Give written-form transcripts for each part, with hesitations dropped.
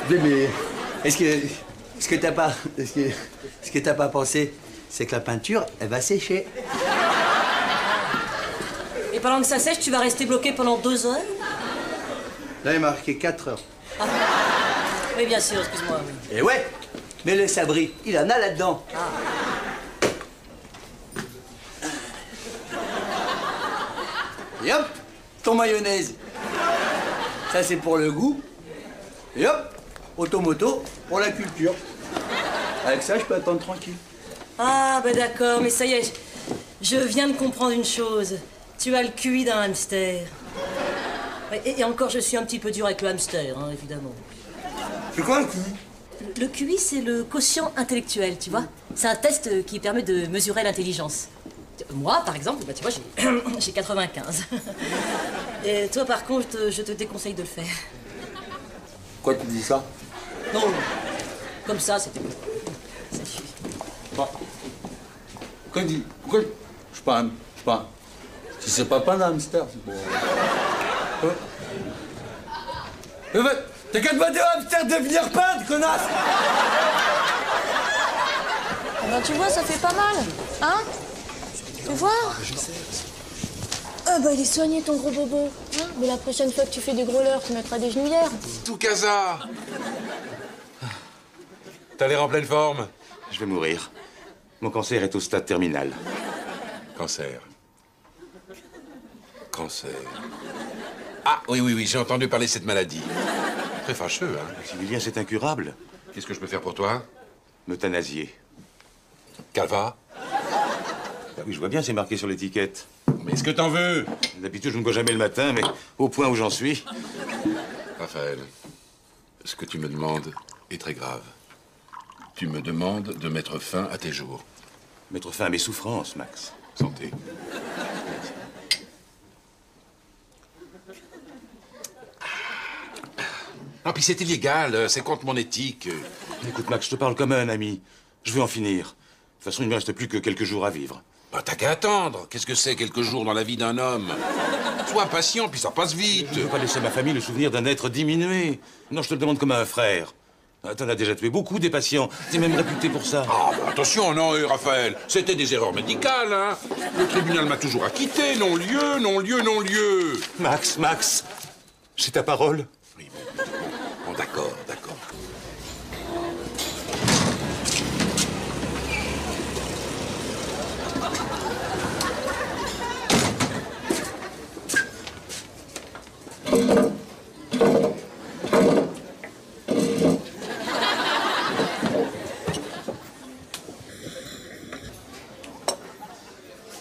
Mais ce que t'as pas pensé, c'est que la peinture, elle va sécher. Et pendant que ça sèche, tu vas rester bloqué pendant 2 heures? Là, il est marqué 4 heures. Ah. Oui, bien sûr, excuse-moi. Oui. Et ouais, mais le sabri, il en a là-dedans. Ah. Et hop, ton mayonnaise. Ça, c'est pour le goût. Et hop, automoto pour la culture. Avec ça, je peux attendre tranquille. Ah, ben d'accord, mais ça y est, je viens de comprendre une chose. Tu as le QI d'un hamster. Et encore, je suis un petit peu dur avec le hamster, hein, évidemment. C'est quoi le QI? Le QI, c'est le quotient intellectuel, tu vois. C'est un test qui permet de mesurer l'intelligence. Moi, par exemple, bah, tu vois, j'ai 95. Et toi, par contre, je te déconseille de le faire. Pourquoi tu dis ça? Non, comme ça, c'était... Pourquoi je suis pas si c'est pas un hamster, c'est bon. T'as qu'à demander au hamster de venir peindre, connasse! Ben, tu vois, ça fait pas mal, hein? Fais voir. Ah bah il est soigné ton gros bobo. Hein, mais la prochaine fois que tu fais des gros leurres, tu mettras des genouillères. Tout casa. T'as l'air en pleine forme. Je vais mourir. Mon cancer est au stade terminal. Cancer. Ah, oui, j'ai entendu parler de cette maladie. Très fâcheux, hein. Maximilien, c'est incurable. Qu'est-ce que je peux faire pour toi? M'euthanasier. Calva. Ah oui, je vois bien, c'est marqué sur l'étiquette. Mais est-ce que t'en veux? D'habitude, je ne bois jamais le matin, mais au point où j'en suis... Raphaël, ce que tu me demandes est très grave. Tu me demandes de mettre fin à tes jours. Mettre fin à mes souffrances, Max. Santé. Non, puis c'est illégal, c'est contre mon éthique. Écoute, Max, je te parle comme un ami. Je veux en finir. De toute façon, il ne me reste plus que quelques jours à vivre. Bah, t'as qu'à attendre. Qu'est-ce que c'est, quelques jours dans la vie d'un homme? Sois patient, puis ça passe vite. Je ne veux pas laisser à ma famille le souvenir d'un être diminué. Non, je te le demande comme un frère. Ah, t'en as déjà tué beaucoup, des patients. T'es même réputé pour ça. Ah, bah, attention, non, Raphaël. C'était des erreurs médicales, hein. Le tribunal m'a toujours acquitté. Non-lieu, non-lieu, non-lieu. Max, j'ai ta parole. Oui, bon, d'accord.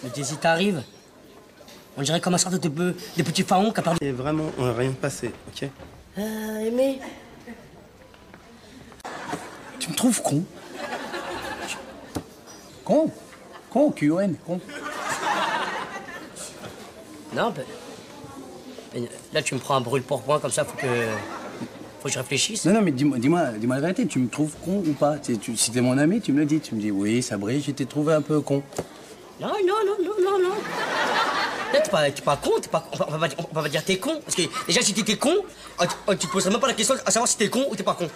Le désir t'arrive. On dirait comme un sorte de petit pharaon qui a perdu. Et vraiment, on n'a rien passé, ok? Aimé. Tu me trouves con? Con, QN, con. Non, ben... Là, tu me prends un brûle pour point comme ça, faut que je réfléchisse. Non, mais dis-moi la vérité, tu me trouves con ou pas? Si t'es mon ami, tu me le dis. Tu me dis, oui, Sabri, je t'ai trouvé un peu con. Non. Là, t'es pas con, on va pas dire t'es con. Parce que déjà, si t'étais con, tu te poserais même pas la question à savoir si t'es con ou t'es pas con.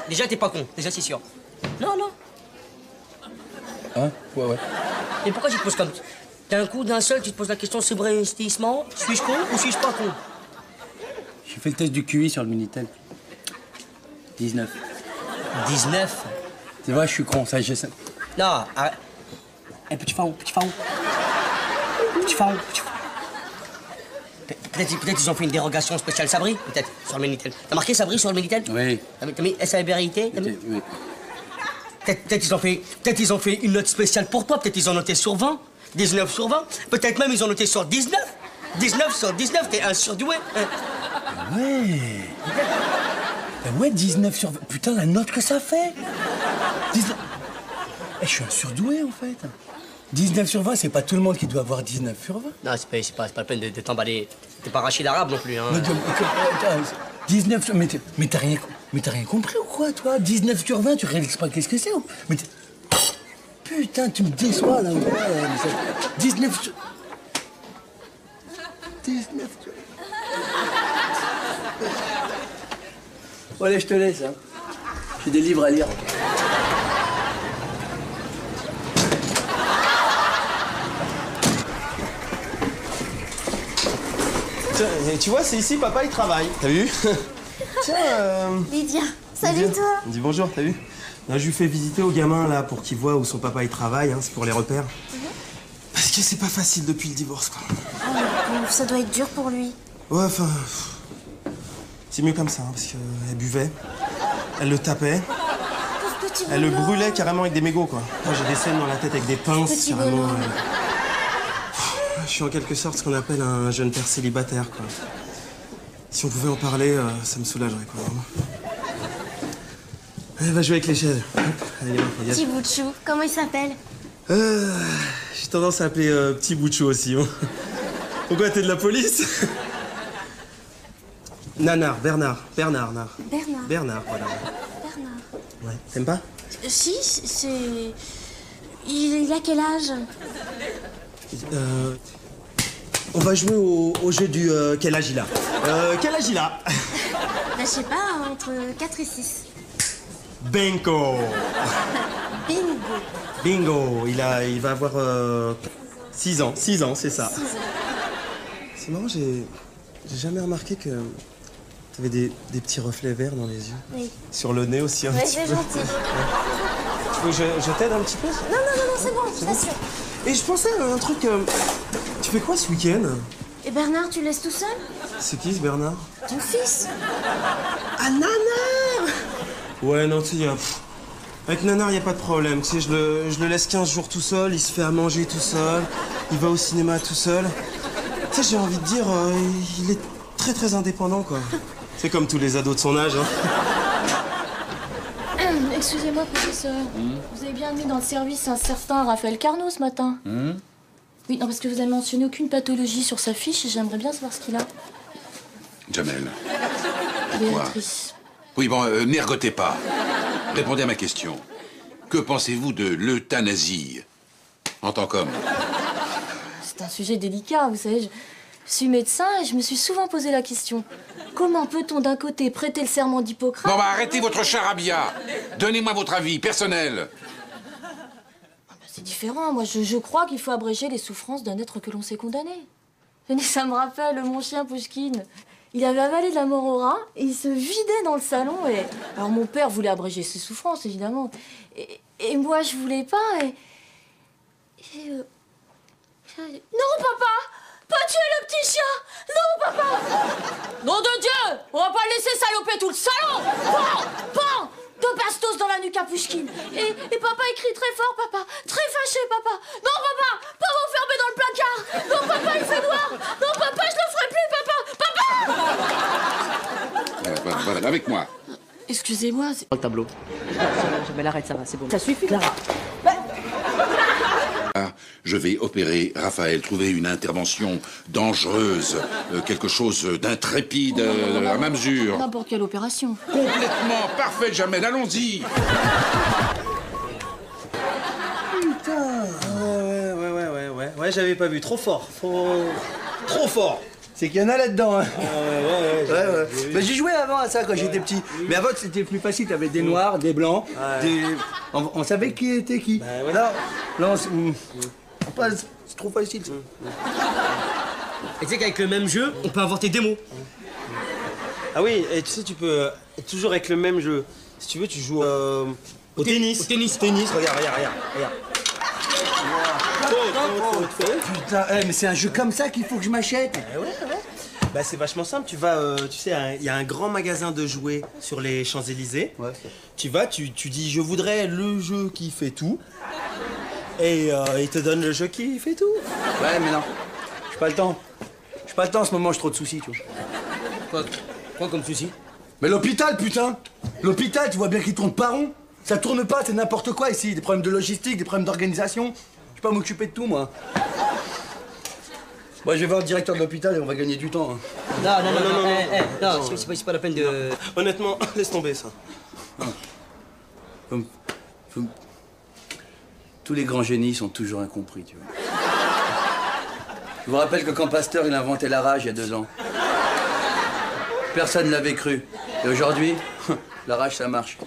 Déjà t'es pas con, déjà c'est sûr. Non. Hein? Ouais. Et pourquoi tu te poses comme... D'un coup, d'un seul, tu te poses la question subrepticement, suis-je con ou suis-je pas con? J'ai fait le test du QI sur le Minitel. 19. 19? C'est vrai, je suis con, ça, je sais. Non, arrête. Petit pharaon. Peut-être ils ont fait une dérogation spéciale Sabri, peut-être, sur le Minitel. T'as marqué Sabri sur le Minitel? Oui. T'as mis SABRIT? Oui. Peut-être ils ont fait une note spéciale pour toi, peut-être ils ont noté sur 20, 19 sur 20, peut-être même ils ont noté sur 19. 19 sur 19, t'es un surdoué. Ouais, 19 sur 20. Putain, la note que ça fait. 19... je suis un surdoué, en fait. 19 sur 20, c'est pas tout le monde qui doit avoir 19 sur 20. Non, c'est pas la peine de t'emballer. T'es pas Rachid arabe non plus, hein. 19 sur... Mais t'as rien compris ou quoi, toi? 19 sur 20, tu réalises pas qu'est-ce que c'est? Mais putain, tu me déçois, là. 19 sur... 19 sur 20. Bon, allez, je te laisse. Hein. J'ai des livres à lire. Tiens, tu vois, c'est ici, papa, il travaille. T'as vu? Tiens, Lydia, salut Lydia. toi. Dis bonjour, t'as vu? Là, je lui fais visiter au gamin, là, pour qu'il voit où son papa, il travaille, hein, c'est pour les repères. Parce que c'est pas facile depuis le divorce, quoi. Oh, ça doit être dur pour lui. Ouais, enfin... C'est mieux comme ça, hein, parce qu'elle buvait, elle le tapait, Pauvre petit elle le bonhomme. brûlait carrément avec des mégots, quoi. Moi, j'ai des scènes dans la tête avec des pinces, Petit carrément... bonhomme. Je suis en quelque sorte ce qu'on appelle un jeune père célibataire, quoi. Si on pouvait en parler, ça me soulagerait, quoi, vraiment. Elle va jouer avec les chaises. Hop, allez, viens, regarde. Petit bout de chou, comment il s'appelle? J'ai tendance à appeler Petit bout de chou aussi. Hein. Pourquoi t'es de la police? Nanar, Bernard, Bernard. Bernard. Bernard, voilà. Bernard. Ouais, t'aimes pas? Si, c'est... Il a quel âge? On va jouer au jeu du quel âge il a. Quel âge il a? Bah, je sais pas, entre 4 et 6. Bingo. Bingo. Bingo. Il va avoir 6 ans. 6 ans, c'est ça. 6 ans. C'est marrant, j'ai jamais remarqué que t'avais des petits reflets verts dans les yeux. Oui. Sur le nez aussi un Ouais, petit c'est peu. gentil. Tu veux que je t'aide un petit peu? Non, c'est bon, je t'assure. Et je pensais à un truc. Tu fais quoi ce week-end? Et Bernard, tu le laisses tout seul? C'est qui ce Bernard? Ton fils? Ah, Nanar! Ouais, non, tu sais, avec Nanar, y a pas de problème. Tu sais, je le laisse 15 jours tout seul, il se fait à manger tout seul, il va au cinéma tout seul. Tu sais, j'ai envie de dire, il est très très indépendant, quoi. C'est comme tous les ados de son âge, hein. Excusez-moi, professeur. Vous avez bien mis dans le service un certain Raphaël Carnot ce matin. Oui, non, parce que vous avez mentionné aucune pathologie sur sa fiche et j'aimerais bien savoir ce qu'il a. Jamel. Béatrice. Oui, bon, n'ergotez pas. Répondez à ma question. Que pensez-vous de l'euthanasie en tant qu'homme? C'est un sujet délicat, vous savez. Je suis médecin et je me suis souvent posé la question. Comment peut-on d'un côté prêter le serment d'Hippocrate... Bon, bah arrêtez votre charabia. Donnez-moi votre avis personnel. C'est différent. Moi, je crois qu'il faut abréger les souffrances d'un être que l'on sait condamner. Tenez, ça me rappelle mon chien Pouchkine. Il avait avalé de la mort au rat et il se vidait dans le salon. Et... Alors, mon père voulait abréger ses souffrances, évidemment. Et moi, je voulais pas. Non, papa! Pas tuer le petit chien! Non, papa! Nom de Dieu! On va pas le laisser saloper tout le salon! Pan! Deux bastos dans la nuque à Pouchkine. Et papa écrit très fort, papa. Très fâché, papa. Non, papa! Pas m'enfermer dans le placard! Non, papa, il fait noir! Non, papa, je le ferai plus, papa! Papa! Voilà, avec moi. Excusez-moi, c'est... Le tableau. Mais arrête, ça va, c'est bon. Ça suffit, Clara. Je vais opérer Raphaël, trouver une intervention dangereuse, quelque chose d'intrépide, à ma mesure. N'importe quelle opération. Complètement parfait, Jamel, allons-y. Putain. Ouais, j'avais pas vu. Trop fort. Trop fort. C'est qu'il y en a là-dedans. Hein. Ouais. Mais j'ai joué avant à ça quand j'étais petit. Mais avant c'était plus facile, t'avais des noirs, des blancs, des... On savait qui était qui. Voilà. Là, c'est trop facile. Et tu sais qu'avec le même jeu, on peut inventer des mots. Ah oui, et tu sais, tu peux toujours avec le même jeu. Si tu veux, tu joues au tennis. Au tennis. Regarde. Putain, mais c'est un jeu comme ça qu'il faut que je m'achète. Ouais. Bah c'est vachement simple, tu vas, tu sais, il y a un grand magasin de jouets sur les Champs-Élysées. Ouais. Tu vas, tu dis je voudrais le jeu qui fait tout. Et il te donne le jeu qui fait tout. Ouais, mais non, j'ai pas le temps. J'ai pas le temps en ce moment, j'ai trop de soucis, tu vois. Quoi comme souci? Mais l'hôpital, putain! L'hôpital, tu vois bien qu'il tourne pas rond. Ça tourne pas, c'est n'importe quoi ici. Des problèmes de logistique, des problèmes d'organisation. Je peux pas m'occuper de tout, moi. Moi, je vais voir le directeur de l'hôpital et on va gagner du temps. Hein. Non, c'est pas la peine de... Honnêtement, laisse tomber ça. Tous les grands génies sont toujours incompris, tu vois. Je vous rappelle que quand Pasteur il a inventé la rage il y a 2 ans, personne ne l'avait cru. Et aujourd'hui, la rage ça marche.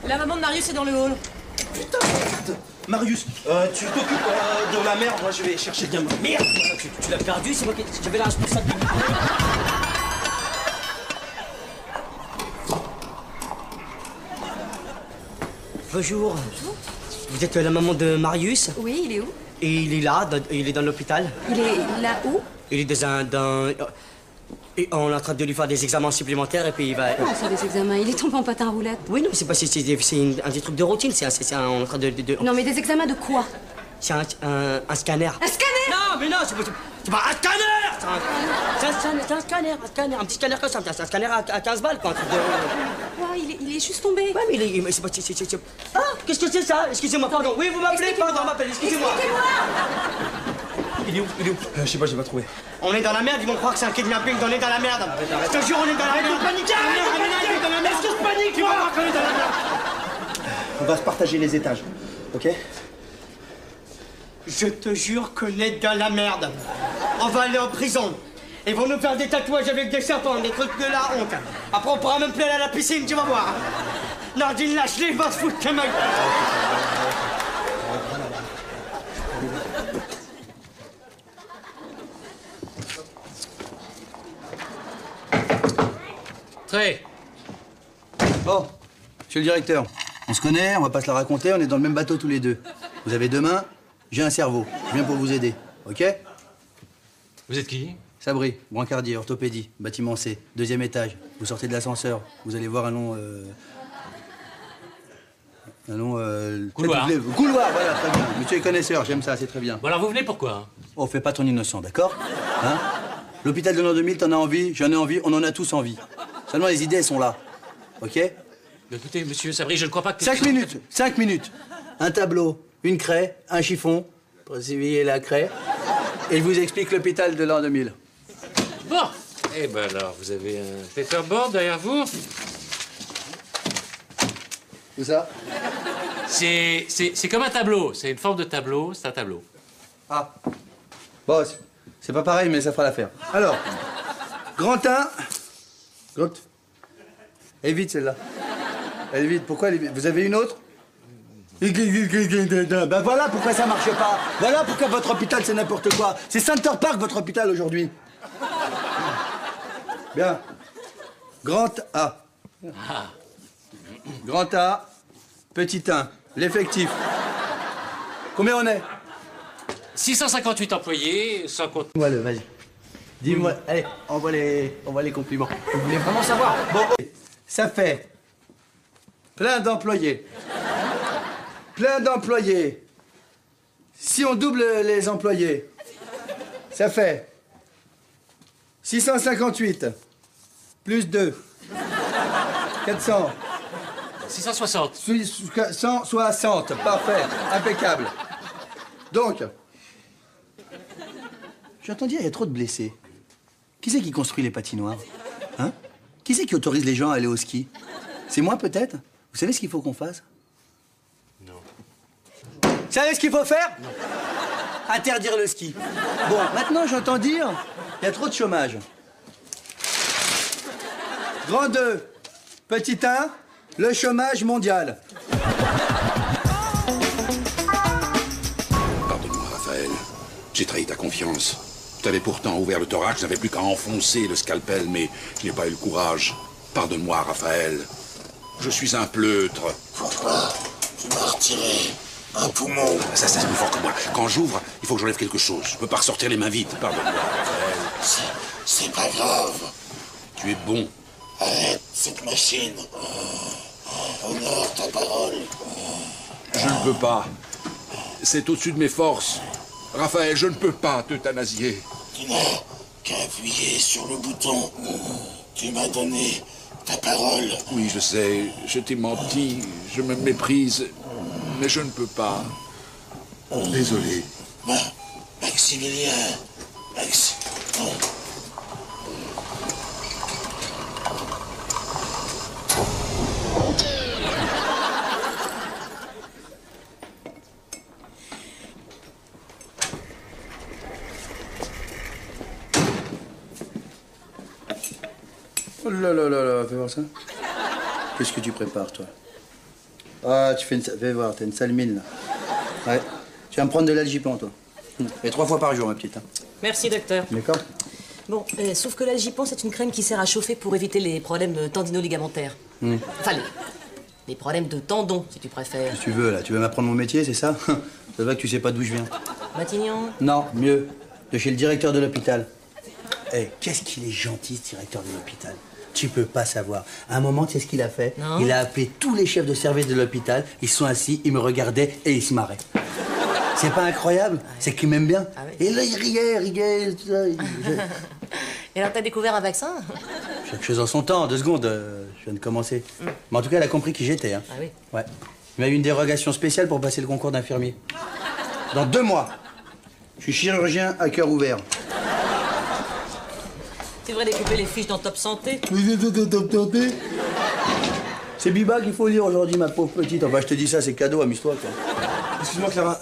La maman de Marius est dans le hall. Putain, merde. Marius, tu t'occupes de la merde, moi je vais chercher le gamin. Merde. Tu l'as perdu, c'est moi qui j'avais la responsabilité. Bonjour. Vous êtes la maman de Marius? Oui, il est où? Et il est là, il est dans l'hôpital. Il est là où? Il est et on est en train de lui faire des examens supplémentaires et puis il va... Comment ça, des examens? Il est tombé en patin roulette. Oui, non, c'est pas... C'est un des trucs de routine, on est en train de... Non, mais des examens de quoi? C'est un scanner. Un scanner? Non, mais non, c'est pas un scanner! C'est un scanner, un petit scanner comme ça, c'est un scanner à 15 balles, quoi. Ouais, il est juste tombé. Ouais, mais c'est pas... Ah, qu'est-ce que c'est ça? Excusez-moi, pardon. Oui, vous m'appelez, pardon, m'appelle, excusez-moi. Il est où? Je sais pas, j'ai pas trouvé. On est dans la merde, ils vont croire que c'est un kidnapping, on est dans la merde. Je te jure, on est dans la merde. Panique, est-ce que je panique, moi? On est dans la merde. On va se partager les étages, ok? Je te jure qu'on est dans la merde. On va aller en prison. Ils vont nous faire des tatouages avec des serpents, des trucs de la honte. Après, on pourra même plus aller à la piscine, tu vas voir. Nardine, lâche-les, va se foutre, mec. Très. Bon, monsieur le directeur, on se connaît, on va pas se la raconter, on est dans le même bateau tous les deux. Vous avez 2 mains, j'ai un cerveau. Je viens pour vous aider, ok? Vous êtes qui? Sabri, brancardier, orthopédie, bâtiment C, 2e étage. Vous sortez de l'ascenseur, vous allez voir un long... Couloir. Couloir, voilà, très bien. Monsieur est connaisseur, j'aime ça, c'est très bien. Bon alors vous venez pourquoi? Oh, fais pas ton innocent, d'accord? Hein? L'hôpital de l'an 2000, t'en as envie, j'en ai envie, on en a tous envie. Seulement les idées, elles sont là. Ok? Écoutez, monsieur Sabri, je ne crois pas que... 5 minutes, 5 minutes. Un tableau, une craie, un chiffon, pour essuyer la craie, et je vous explique l'hôpital de l'an 2000. Bon. Eh ben alors, vous avez un paperboard derrière vous? Où ça? C'est comme un tableau. C'est une forme de tableau, c'est un tableau. Ah. Bon, c'est pas pareil, mais ça fera l'affaire. Alors, grand 1... Grand... Elle est vide, celle-là. Elle est vide. Pourquoi elle est vide? Vous avez une autre? Ben voilà pourquoi ça marche pas. Voilà pourquoi votre hôpital, c'est n'importe quoi. C'est Center Park, votre hôpital, aujourd'hui. Bien. Grand A. Grand A, petit 1. L'effectif. Combien on est? 658 employés, sans compter... Voilà, vas-y. Dis-moi, allez, envoie les compliments. Vous voulez vraiment savoir? Bon, ça fait plein d'employés. Plein d'employés. Si on double les employés, ça fait 658 plus 2. 400. 660. 160, parfait, impeccable. Donc, j'entends dire, il y a trop de blessés. Qui c'est qui construit les patinoires? Hein? Qui c'est qui autorise les gens à aller au ski? C'est moi, peut-être? Vous savez ce qu'il faut qu'on fasse? Non. Vous savez ce qu'il faut faire? Non. Interdire le ski. Bon, maintenant, j'entends dire, il y a trop de chômage. Grand 2, petit 1, le chômage mondial. Pardonne-moi, Raphaël. J'ai trahi ta confiance. Je t'avais pourtant ouvert le thorax, je n'avais plus qu'à enfoncer le scalpel, mais je n'ai pas eu le courage. Pardonne-moi, Raphaël. Je suis un pleutre. Pourquoi? Tu m'as retiré un poumon. Ça, c'est plus fort que moi. Quand j'ouvre, il faut que j'enlève quelque chose. Je peux pas ressortir les mains vides. Pardonne-moi, Raphaël. C'est pas grave. Tu es bon. Arrête cette machine. Honore ta parole. Je ne peux pas. C'est au-dessus de mes forces. Raphaël, je ne peux pas t'euthanasier. Tu n'as qu'à appuyer sur le bouton. Tu m'as donné ta parole. Oui, je sais. Je t'ai menti. Je me méprise. Mais je ne peux pas. Désolé. Maximilien. Non. Oh là là là là, fais voir ça. Qu'est-ce que tu prépares, toi? Ah, tu fais une... Fais voir, t'as une sale mine, là. Ouais. Tu vas me prendre de l'Algipan, toi. Et 3 fois par jour, ma petite. Hein. Merci, docteur. D'accord. Bon, sauf que l'Algipan, c'est une crème qui sert à chauffer pour éviter les problèmes tendino-ligamentaires. Enfin, les problèmes de tendons, si tu préfères. Si tu veux, là, tu veux m'apprendre mon métier, c'est ça? Ça va que tu sais pas d'où je viens. Matignon? Non, mieux. De chez le directeur de l'hôpital. Eh, qu'est-ce qu'il est gentil, ce directeur de l'hôpital. Tu peux pas savoir. À un moment, tu sais ce qu'il a fait? Non. Il a appelé tous les chefs de service de l'hôpital. Ils sont assis, ils me regardaient et ils se marraient. C'est pas incroyable? C'est qu'il m'aime bien. Ah ouais. Et là, il riait, tout ça. Et alors, t'as découvert un vaccin? Chaque chose en son temps, 2 secondes, je viens de commencer. Mais en tout cas, elle a compris qui j'étais. Hein. Ah oui? Ouais. Il m'a eu une dérogation spéciale pour passer le concours d'infirmier. Dans 2 mois. Je suis chirurgien à cœur ouvert. Tu devrais découper les fiches dans Top Santé. Top Santé? C'est Biba qu'il faut lire aujourd'hui, ma pauvre petite. Enfin, je te dis ça, c'est cadeau, amuse-toi, quoi. Excuse-moi, Clara.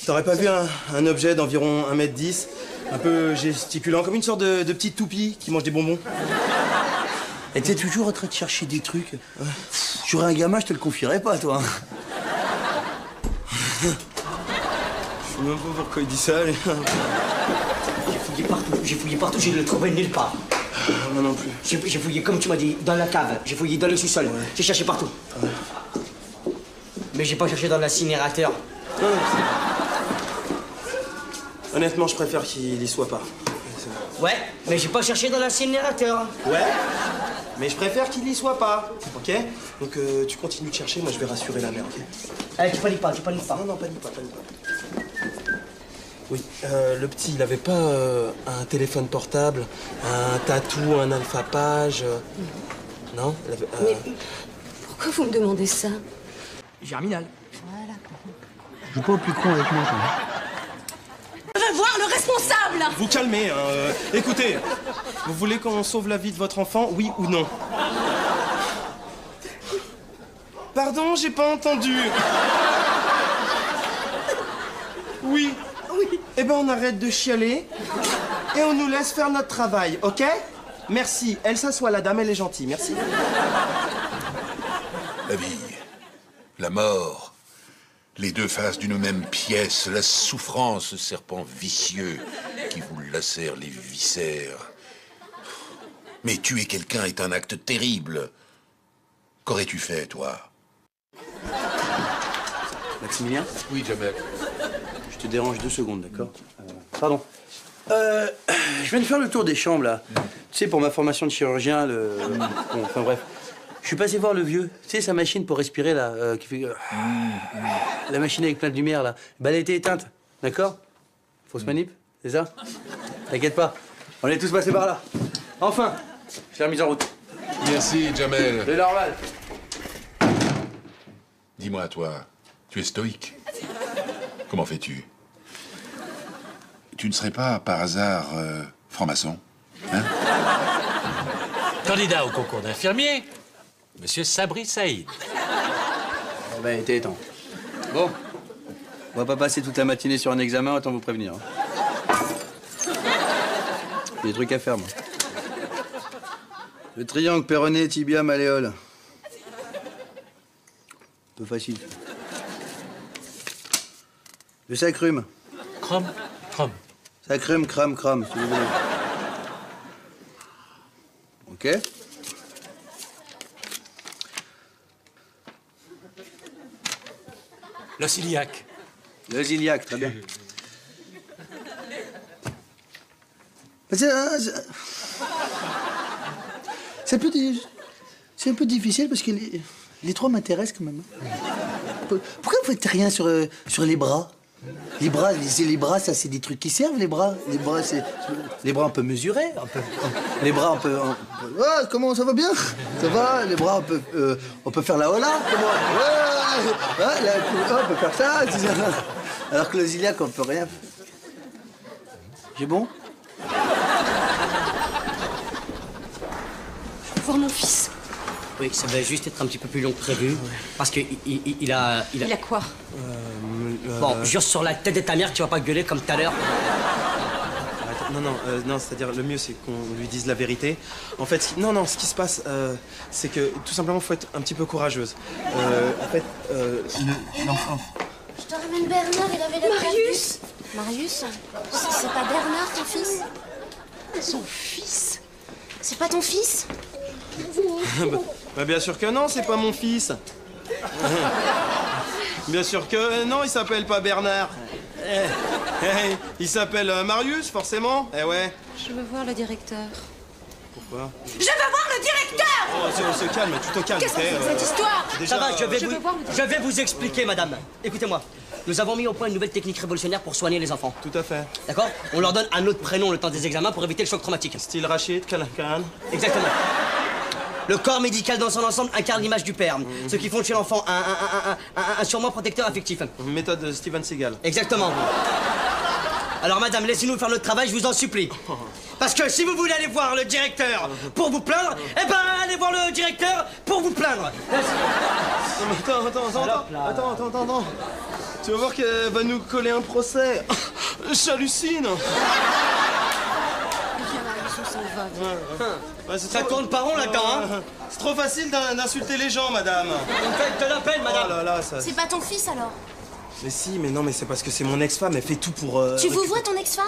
T'aurais pas vu un objet d'environ 1m10, un peu gesticulant, comme une sorte de petite toupie qui mange des bonbons? Et t'es toujours en train de chercher des trucs. J'aurais un gamin, je te le confierais pas, toi. Je sais même pas pourquoi il dit ça. J'ai fouillé partout, je ne le trouvais nulle part. Moi non plus. J'ai fouillé, comme tu m'as dit, dans la cave, j'ai fouillé dans le sous-sol, j'ai cherché partout. Mais j'ai pas cherché dans l'incinérateur. Non. Honnêtement, je préfère qu'il y soit pas. Ouais, mais j'ai pas cherché dans l'incinérateur. Ouais, mais je préfère qu'il y soit pas, ok? Donc tu continues de chercher, moi je vais rassurer la mère, ok? Allez, tu paniques pas. Non, panique pas. Oui, le petit, il avait pas un téléphone portable, un tatou, un alphapage, non? Il avait, Mais pourquoi vous me demandez ça? Germinal. Voilà. Joue pas au plus con avec moi, toi. Je veux voir le responsable! Vous calmez, hein. Écoutez, vous voulez qu'on sauve la vie de votre enfant, oui ou non? Pardon, j'ai pas entendu. Oui. Eh ben, on arrête de chialer et on nous laisse faire notre travail, ok? Merci. Elle s'assoit, la dame, elle est gentille. Merci. La vie, la mort, les 2 faces d'une même pièce, la souffrance, ce serpent vicieux qui vous lacère les viscères. Mais tuer quelqu'un est un acte terrible. Qu'aurais-tu fait, toi? Maximilien? Oui, Jamel. Je te dérange 2 secondes, d'accord? Pardon. Je viens de faire le tour des chambres, là. Tu sais, pour ma formation de chirurgien, Bon, enfin bref. Je suis passé voir le vieux. Tu sais, sa machine pour respirer, là, qui fait... La machine avec plein de lumière, là. Bah, elle a été éteinte, d'accord? Fausse manip, c'est ça? T'inquiète pas. On est tous passés par là. Enfin, je l'ai remise en route. Merci, Jamel. C'est normal. Dis-moi, toi, tu es stoïque. Comment fais-tu? Tu ne serais pas, par hasard, franc-maçon, hein? Candidat au concours d'infirmier, Monsieur Sabri Saïd. Eh ben, il était temps. Bon, on va pas passer toute la matinée sur un examen, autant vous prévenir. Hein. J'ai des trucs à faire, moi. Le triangle, péroné, tibia, malléole. Un peu facile. Le sacrum. Crom. Sacrum, crame, si vous voulez. Ok. Le ciliaque. Le ziliaque, très bien. C'est un peu difficile parce que les 3 m'intéressent quand même. Pourquoi vous faites rien sur les bras? Les bras, ça c'est des trucs qui servent, les bras. Les bras on peut mesurer. Les bras on peut... Ouais, comment ça va bien? Ça va, les bras on peut faire la hola. On peut faire ça. Alors que le ziliaque on peut rien. J'ai bon? Je veux voir mon fils. Oui, ça va juste être un petit peu plus long que prévu. Parce que il a... Il a quoi? Bon, jure sur la tête de ta mère que tu vas pas gueuler comme tout à l'heure. Non, c'est-à-dire le mieux c'est qu'on lui dise la vérité. En fait, ce qui se passe, c'est que tout simplement faut être un petit peu courageuse. En fait, l'enfant. Je te ramène Bernard, il avait la Marius. Marius, c'est pas Bernard ton fils? Son fils? C'est pas ton fils? Bah bien sûr que non, c'est pas mon fils. Bien sûr que non, il s'appelle pas Bernard. Il s'appelle Marius, forcément. Eh ouais. Je veux voir le directeur. Pourquoi? Je veux voir le directeur! Oh, on se calme, tu te calmes. Qu'est-ce que c'est cette histoire? Ça va, je veux voir le vais vous expliquer, madame. Écoutez-moi. Nous avons mis au point une nouvelle technique révolutionnaire pour soigner les enfants. Tout à fait. D'accord? On leur donne un autre prénom le temps des examens pour éviter le choc traumatique. Style Rachid, Kalakan. Exactement. Le corps médical dans son ensemble incarne l'image du père, ce qui font chez l'enfant un sûrement protecteur affectif. Méthode de Steven Seagal. Exactement. Alors madame, laissez-nous faire notre travail, je vous en supplie. Parce que si vous voulez aller voir le directeur pour vous plaindre, eh ben allez voir le directeur pour vous plaindre. Attends. Tu vas voir qu'elle va nous coller un procès. J'hallucine. Ça tourne pas rond là-dedans, hein? C'est trop facile d'insulter les gens, madame. Faites de la peine, madame. Oh là là, ça... C'est pas ton fils alors? Mais si, mais non, mais c'est parce que c'est mon ex-femme, elle fait tout pour... Tu vous vois ton ex-femme?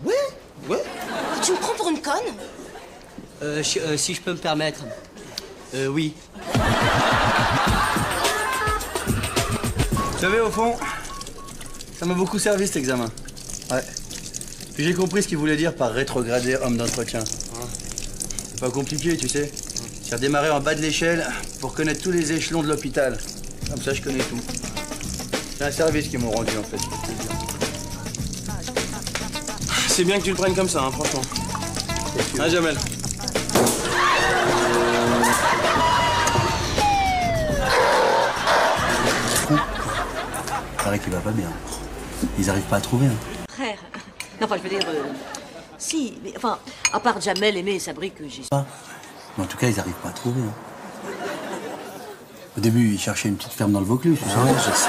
Ouais. Tu me prends pour une conne? Si je peux me permettre. Oui. Vous savez, au fond, ça m'a beaucoup servi cet examen. Ouais. Puis j'ai compris ce qu'il voulait dire par rétrograder homme d'entretien. C'est pas compliqué, tu sais. J'ai redémarré en bas de l'échelle pour connaître tous les échelons de l'hôpital. Comme ça, je connais tout. C'est un service qu'ils m'ont rendu, en fait. C'est bien que tu le prennes comme ça, hein, franchement. Hein, Jamel? Il paraît qu'il va pas bien. Ils arrivent pas à trouver. Hein. Frère. Non, enfin, je veux dire... si, mais enfin, à part Jamel, Aimé et Sabri que j'ai... Mais en tout cas, ils arrivent pas à trouver. Hein. Au début, ils cherchaient une petite ferme dans le Vaucluse, tu sais. Ouais, je sais.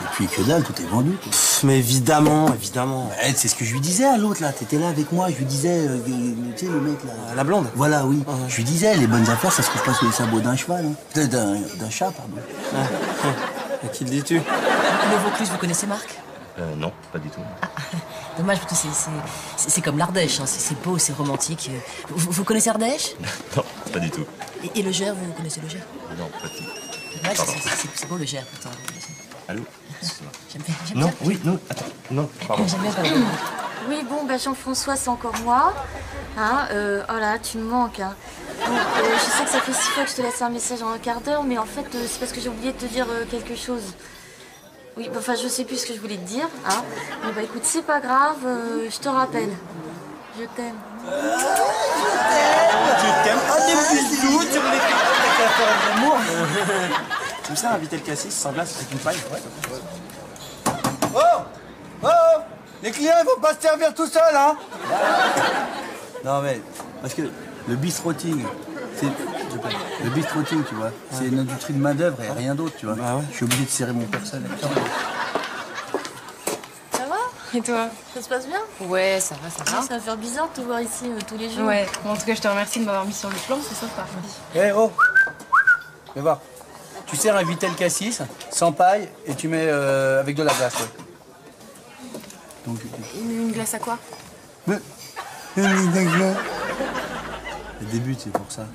Et puis que dalle, tout est vendu. Mais évidemment. Ouais, c'est ce que je lui disais à l'autre, là. T'étais là avec moi, je lui disais, tu sais, le mec, là. La blonde? Voilà, oui. Je lui disais, les bonnes affaires, ça se trouve pas sous les sabots d'un cheval. Hein. D'un chat, pardon. À qui le dis-tu? Le Vaucluse, vous connaissez Marc? Non, pas du tout. Dommage, parce que c'est comme l'Ardèche, hein. C'est beau, c'est romantique. Vous connaissez Ardèche? Non, pas du tout. Et le Gers, vous connaissez le Gers? Non, pas du tout. Ouais, c'est beau le Gers, pourtant. Allô? J'aime bien. Non, oui, non, attends, non, pardon. J'aime bien parler. Oui, bon, bah Jean-François, c'est encore moi. Hein, oh là, tu me manques, hein. Donc, je sais que ça fait 6 fois que je te laisse un message en un quart d'heure, mais en fait, c'est parce que j'ai oublié de te dire quelque chose. Oui, bah, enfin, je sais plus ce que je voulais te dire, hein. Mais bah écoute, c'est pas grave, je te rappelle. Je t'aime. Tu t'aimes? Ah, des bisous, tu voulais faire l'amour. Tu sais, inviter le cassis sans glace avec une paille? Ouais. Oh! Les clients, ils vont pas se servir tout seuls, hein? Non, mais, parce que le bistroting, c'est... Le bistroting, tu vois, c'est une industrie de main-d'œuvre et rien d'autre, tu vois. Bah ouais. Je suis obligé de serrer mon personnel. Ça va? Et toi? Ça se passe bien? Ouais, ça va, ça va. Ça va faire bizarre de te voir ici tous les jours. Ouais, bon, en tout cas, je te remercie de m'avoir mis sur le plan, c'est sympa. Eh, oh! Viens voir. Tu sers un Vitel Cassis, sans paille, et tu mets avec de la glace, ouais. Donc, Une glace à quoi? Le début, c'est pour ça.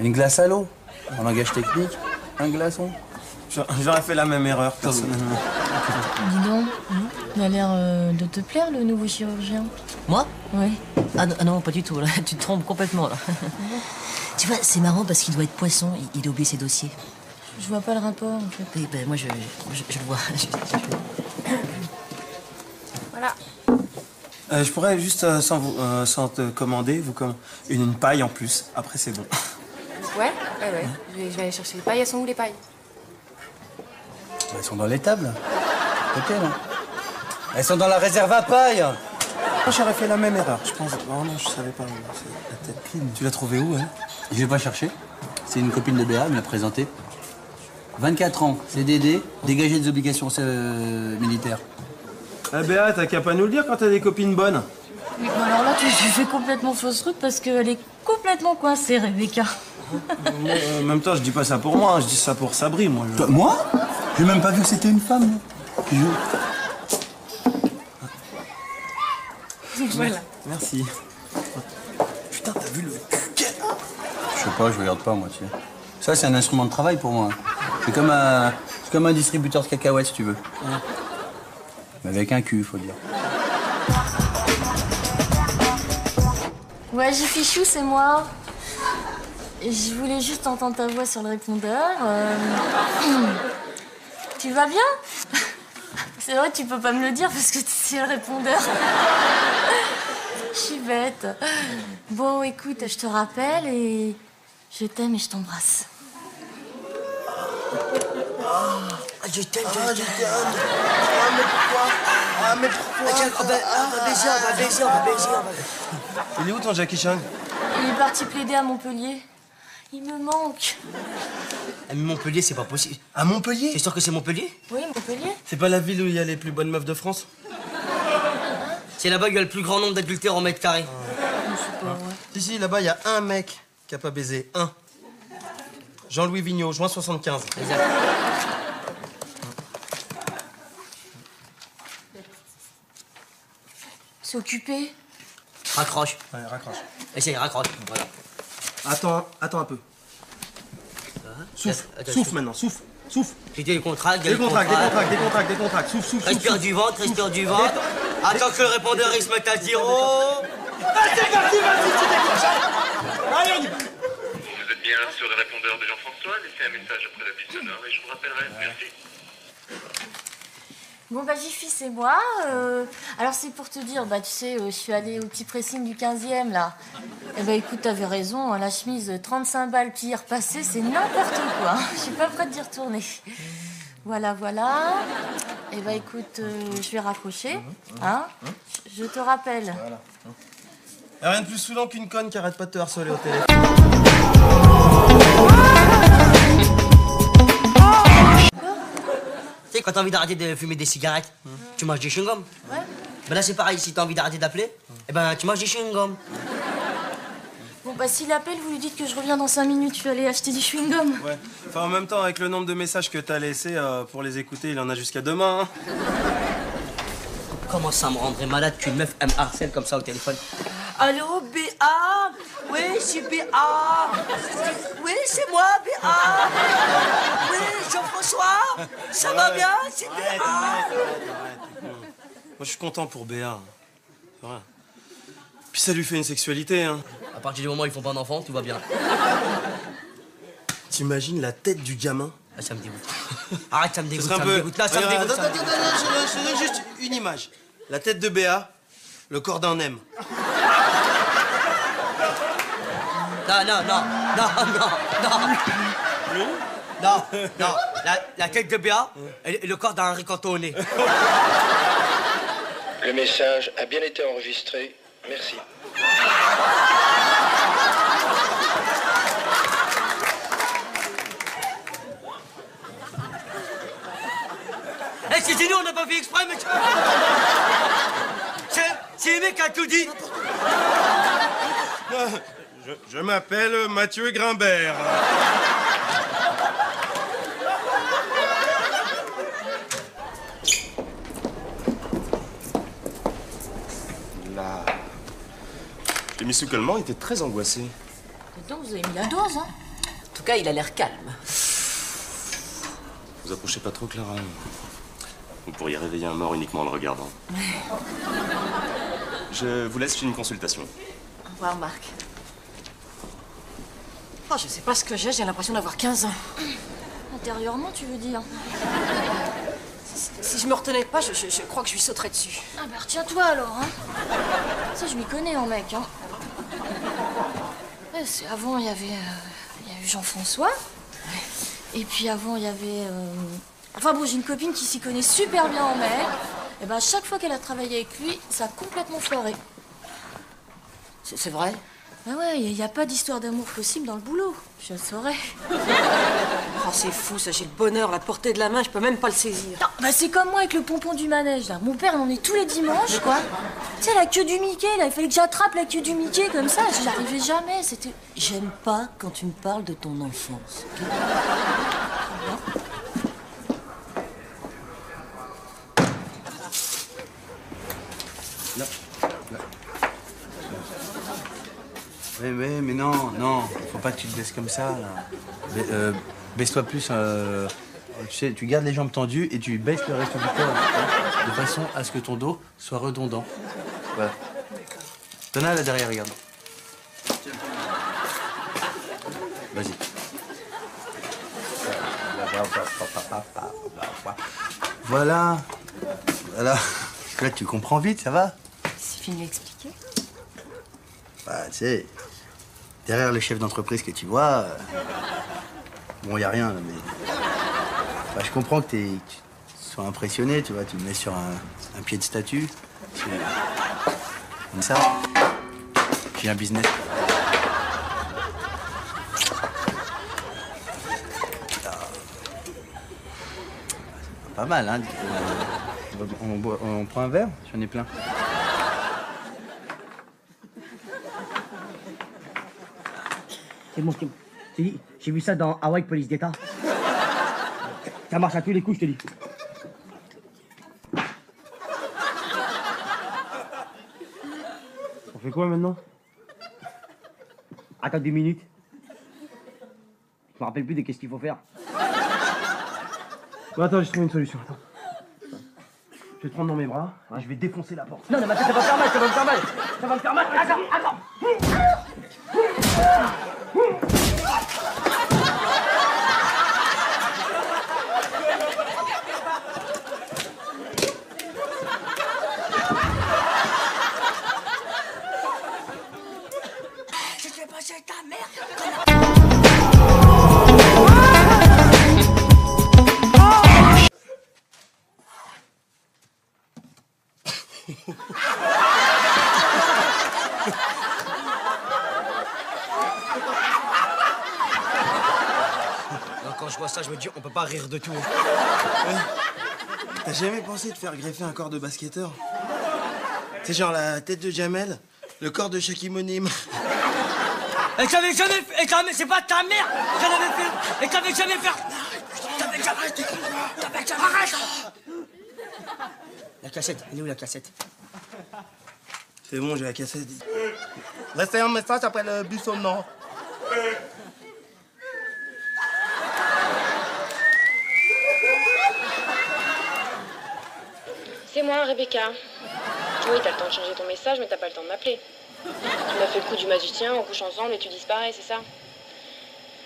Une glace à l'eau, en langage technique, un glaçon. J'aurais fait la même erreur, personnellement. Dis donc, il a l'air de te plaire, le nouveau chirurgien. Moi? Oui. Ah non, pas du tout, là. Tu te trompes complètement, là. Tu vois, c'est marrant parce qu'il doit être poisson, il a oublié ses dossiers. Je vois pas le rapport, en fait. Oui, ben moi, je le vois. Voilà. Je pourrais juste, sans te commander, une paille en plus. Après, c'est bon. Ouais. Je vais aller chercher les pailles. Elles sont où, les pailles? Elles sont dans les tables. Côté, là. Elles sont dans la réserve à paille. J'aurais fait la même erreur, je pense. Non, je savais pas. La tête. Tu l'as trouvée où, hein? Je l'ai pas cherché. C'est une copine de Béa, elle me l'a présentée. 24 ans, CDD, dégagé des obligations militaires. Ah Béa, t'as qu'à pas nous le dire quand t'as des copines bonnes. Mais alors là, tu fais complètement fausse route parce qu'elle est complètement coincée, Rebecca. En même temps, je dis pas ça pour moi, je dis ça pour Sabri, moi. Moi? J'ai même pas vu que c'était une femme, moi. Qui joue. Voilà. Merci. Putain, t'as vu le cuquet? Je sais pas, je regarde pas, moi, tu sais. Ça, c'est un instrument de travail pour moi. C'est comme un distributeur de cacahuètes, si tu veux. Mais avec un cul, faut dire. Ouais, Jifichou, c'est moi. Et je voulais juste entendre ta voix sur le répondeur. Tu vas bien? C'est vrai, tu peux pas me le dire parce que c'est le répondeur. Je suis bête. Bon, écoute, je te rappelle et je t'aime et je t'embrasse. Je t'aime, je t'aime. Mais pourquoi? On va baiser. Il est où ton Jackie Chan? Il est parti plaider à Montpellier. Il me manque. À Montpellier, c'est pas possible. À Montpellier? T'es sûr que c'est Montpellier? Oui, Montpellier. C'est pas la ville où il y a les plus bonnes meufs de France? C'est là-bas qu'il y a le plus grand nombre d'adultères en mètre carré. Si, là-bas, il y a un mec qui a pas baisé. Un. Jean-Louis Vigneault, juin 75. Exact. C'est occupé. Raccroche. Ouais, raccroche. Essaye, raccroche. Voilà. Attends un peu. Souffle, maintenant, souffle. Tu dis les contracts, Décontracte. Souffle. Respire du ventre. Attends que le répondeur il se mette à zéro. C'est parti, tu décroches. Allez, on y va. Vous êtes bien sur le répondeur de Jean-François. Laissez un message après la bip sonore et je vous rappellerai. Merci. Bon, bah, Jiffy, c'est moi. Alors, c'est pour te dire, bah, tu sais, je suis allée au petit pressing du 15e, là. Eh ben, écoute, t'avais raison, hein, la chemise, 35 balles, puis y repasser, c'est n'importe quoi. Je suis pas prête d'y retourner. Voilà. Eh ben, écoute, je vais raccrocher, hein. Je te rappelle. Voilà. Y'a rien de plus saoulant qu'une conne qui arrête pas de te harceler au téléphone. Tu sais, quand t'as envie d'arrêter de fumer des cigarettes, tu manges des chewing-gums. Ouais. Ben là, c'est pareil, si t'as envie d'arrêter d'appeler, eh ben, tu manges des chewing-gums. Bon, bah, s'il appelle, vous lui dites que je reviens dans 5 minutes, je suis allée acheter du chewing-gum. Ouais. Enfin, en même temps, avec le nombre de messages que t'as laissés pour les écouter, il en a jusqu'à demain. Hein. Comment ça me rendrait malade qu'une meuf me harcèle comme ça au téléphone? Allô, B.A. Oui, je suis B.A. Oui, c'est moi, B.A. Oui, Jean-François. Ça va bien, c'est B.A. Arrête. Moi, je suis content pour Béa. C'est vrai. Puis ça lui fait une sexualité, hein. À partir du moment où ils font pas d'enfant, tout va bien. T'imagines la tête du gamin? Ah, ça me dégoûte. Arrête, ça me dégoûte, Ça ça me dégoûte. Là, ça me dégoûte. Attends, je te donne juste une image. La tête de Béa, le corps d'un M. Non. La tête de Béa et le corps d'un ricantonné. Le message a bien été enregistré. Merci. Excusez-nous, on n'a pas fait exprès, mais... C'est le mec qui a tout dit. Je m'appelle Mathieu Grimbert. Là. Je l'ai mis sous calmant, il était très angoissé. Dis donc, vous avez mis la dose, hein. En tout cas, il a l'air calme. Vous approchez pas trop, Clara. Vous pourriez réveiller un mort uniquement en le regardant. Je vous laisse une consultation. Au revoir, Marc. Oh, je sais pas ce que j'ai l'impression d'avoir 15 ans. Intérieurement, tu veux dire? Si je me retenais pas, je crois que je lui sauterais dessus. Ah bah retiens-toi alors, hein. Ça, je m'y connais en mec, hein. Ouais, avant, il y avait Jean-François. Et puis avant, il y avait... Enfin bon, j'ai une copine qui s'y connaît super bien en mec. Et ben, chaque fois qu'elle a travaillé avec lui, ça a complètement foiré. C'est vrai? Bah ouais, il n'y a pas d'histoire d'amour possible dans le boulot. Je le saurais. Oh, c'est fou, ça. J'ai le bonheur à la portée de la main, je peux même pas le saisir. Non, bah c'est comme moi avec le pompon du manège, là. Mon père, il en est tous les dimanches. De quoi? Tu sais, la queue du Mickey, là, il fallait que j'attrape la queue du Mickey comme ça. Je n'arrivais jamais, c'était... J'aime pas quand tu me parles de ton enfance. Mais non, faut pas que tu te baisses comme ça, là. Baisse-toi plus, tu sais, tu gardes les jambes tendues et tu baisses le reste du corps, hein, de façon à ce que ton dos soit redondant. Voilà. T'en as là derrière, regarde. Vas-y. Voilà. Là, tu comprends vite, ça va? C'est fini d'expliquer. Bah, tu sais, derrière le chef d'entreprise que tu vois, bon, y a rien, mais... Bah, je comprends que tu sois impressionné, tu vois, tu me mets sur un pied de statue. Comme ça, j'ai un business. Pas mal, hein. On prend un verre? J'en ai plein. C'est bon, je te dis, j'ai vu ça dans Hawaii Police d'État. Ça marche à tous les coups, je te dis. On fait quoi maintenant? Attends 2 minutes. Je me rappelle plus de qu'est-ce qu'il faut faire. Bon, attends, j'ai trouvé une solution. Attends. Je vais te prendre dans mes bras et je vais défoncer la porte. Non, mais ça va me faire mal, ça va me faire mal. Ça va me faire mal. Attends. Je te vais passer ta mère. Quand je vois ça, je me dis, on peut pas rire de tout. T'as jamais pensé de faire greffer un corps de basketteur? C'est genre la tête de Jamel, le corps de Shaquille O'Neal. Et j'avais jamais fait... Et jamais... C'est pas ta mère. J'en avais fait... Et t'avais jamais fait... T'avais jamais... Arrête. La cassette. Elle est où, la cassette? C'est bon, j'ai la cassette. Laissez un message après le bus sonore. C'est moi, Rebecca. Oui, t'as le temps de changer ton message, mais t'as pas le temps de m'appeler. Tu m'as fait le coup du magicien, on couche ensemble et tu disparais, c'est ça?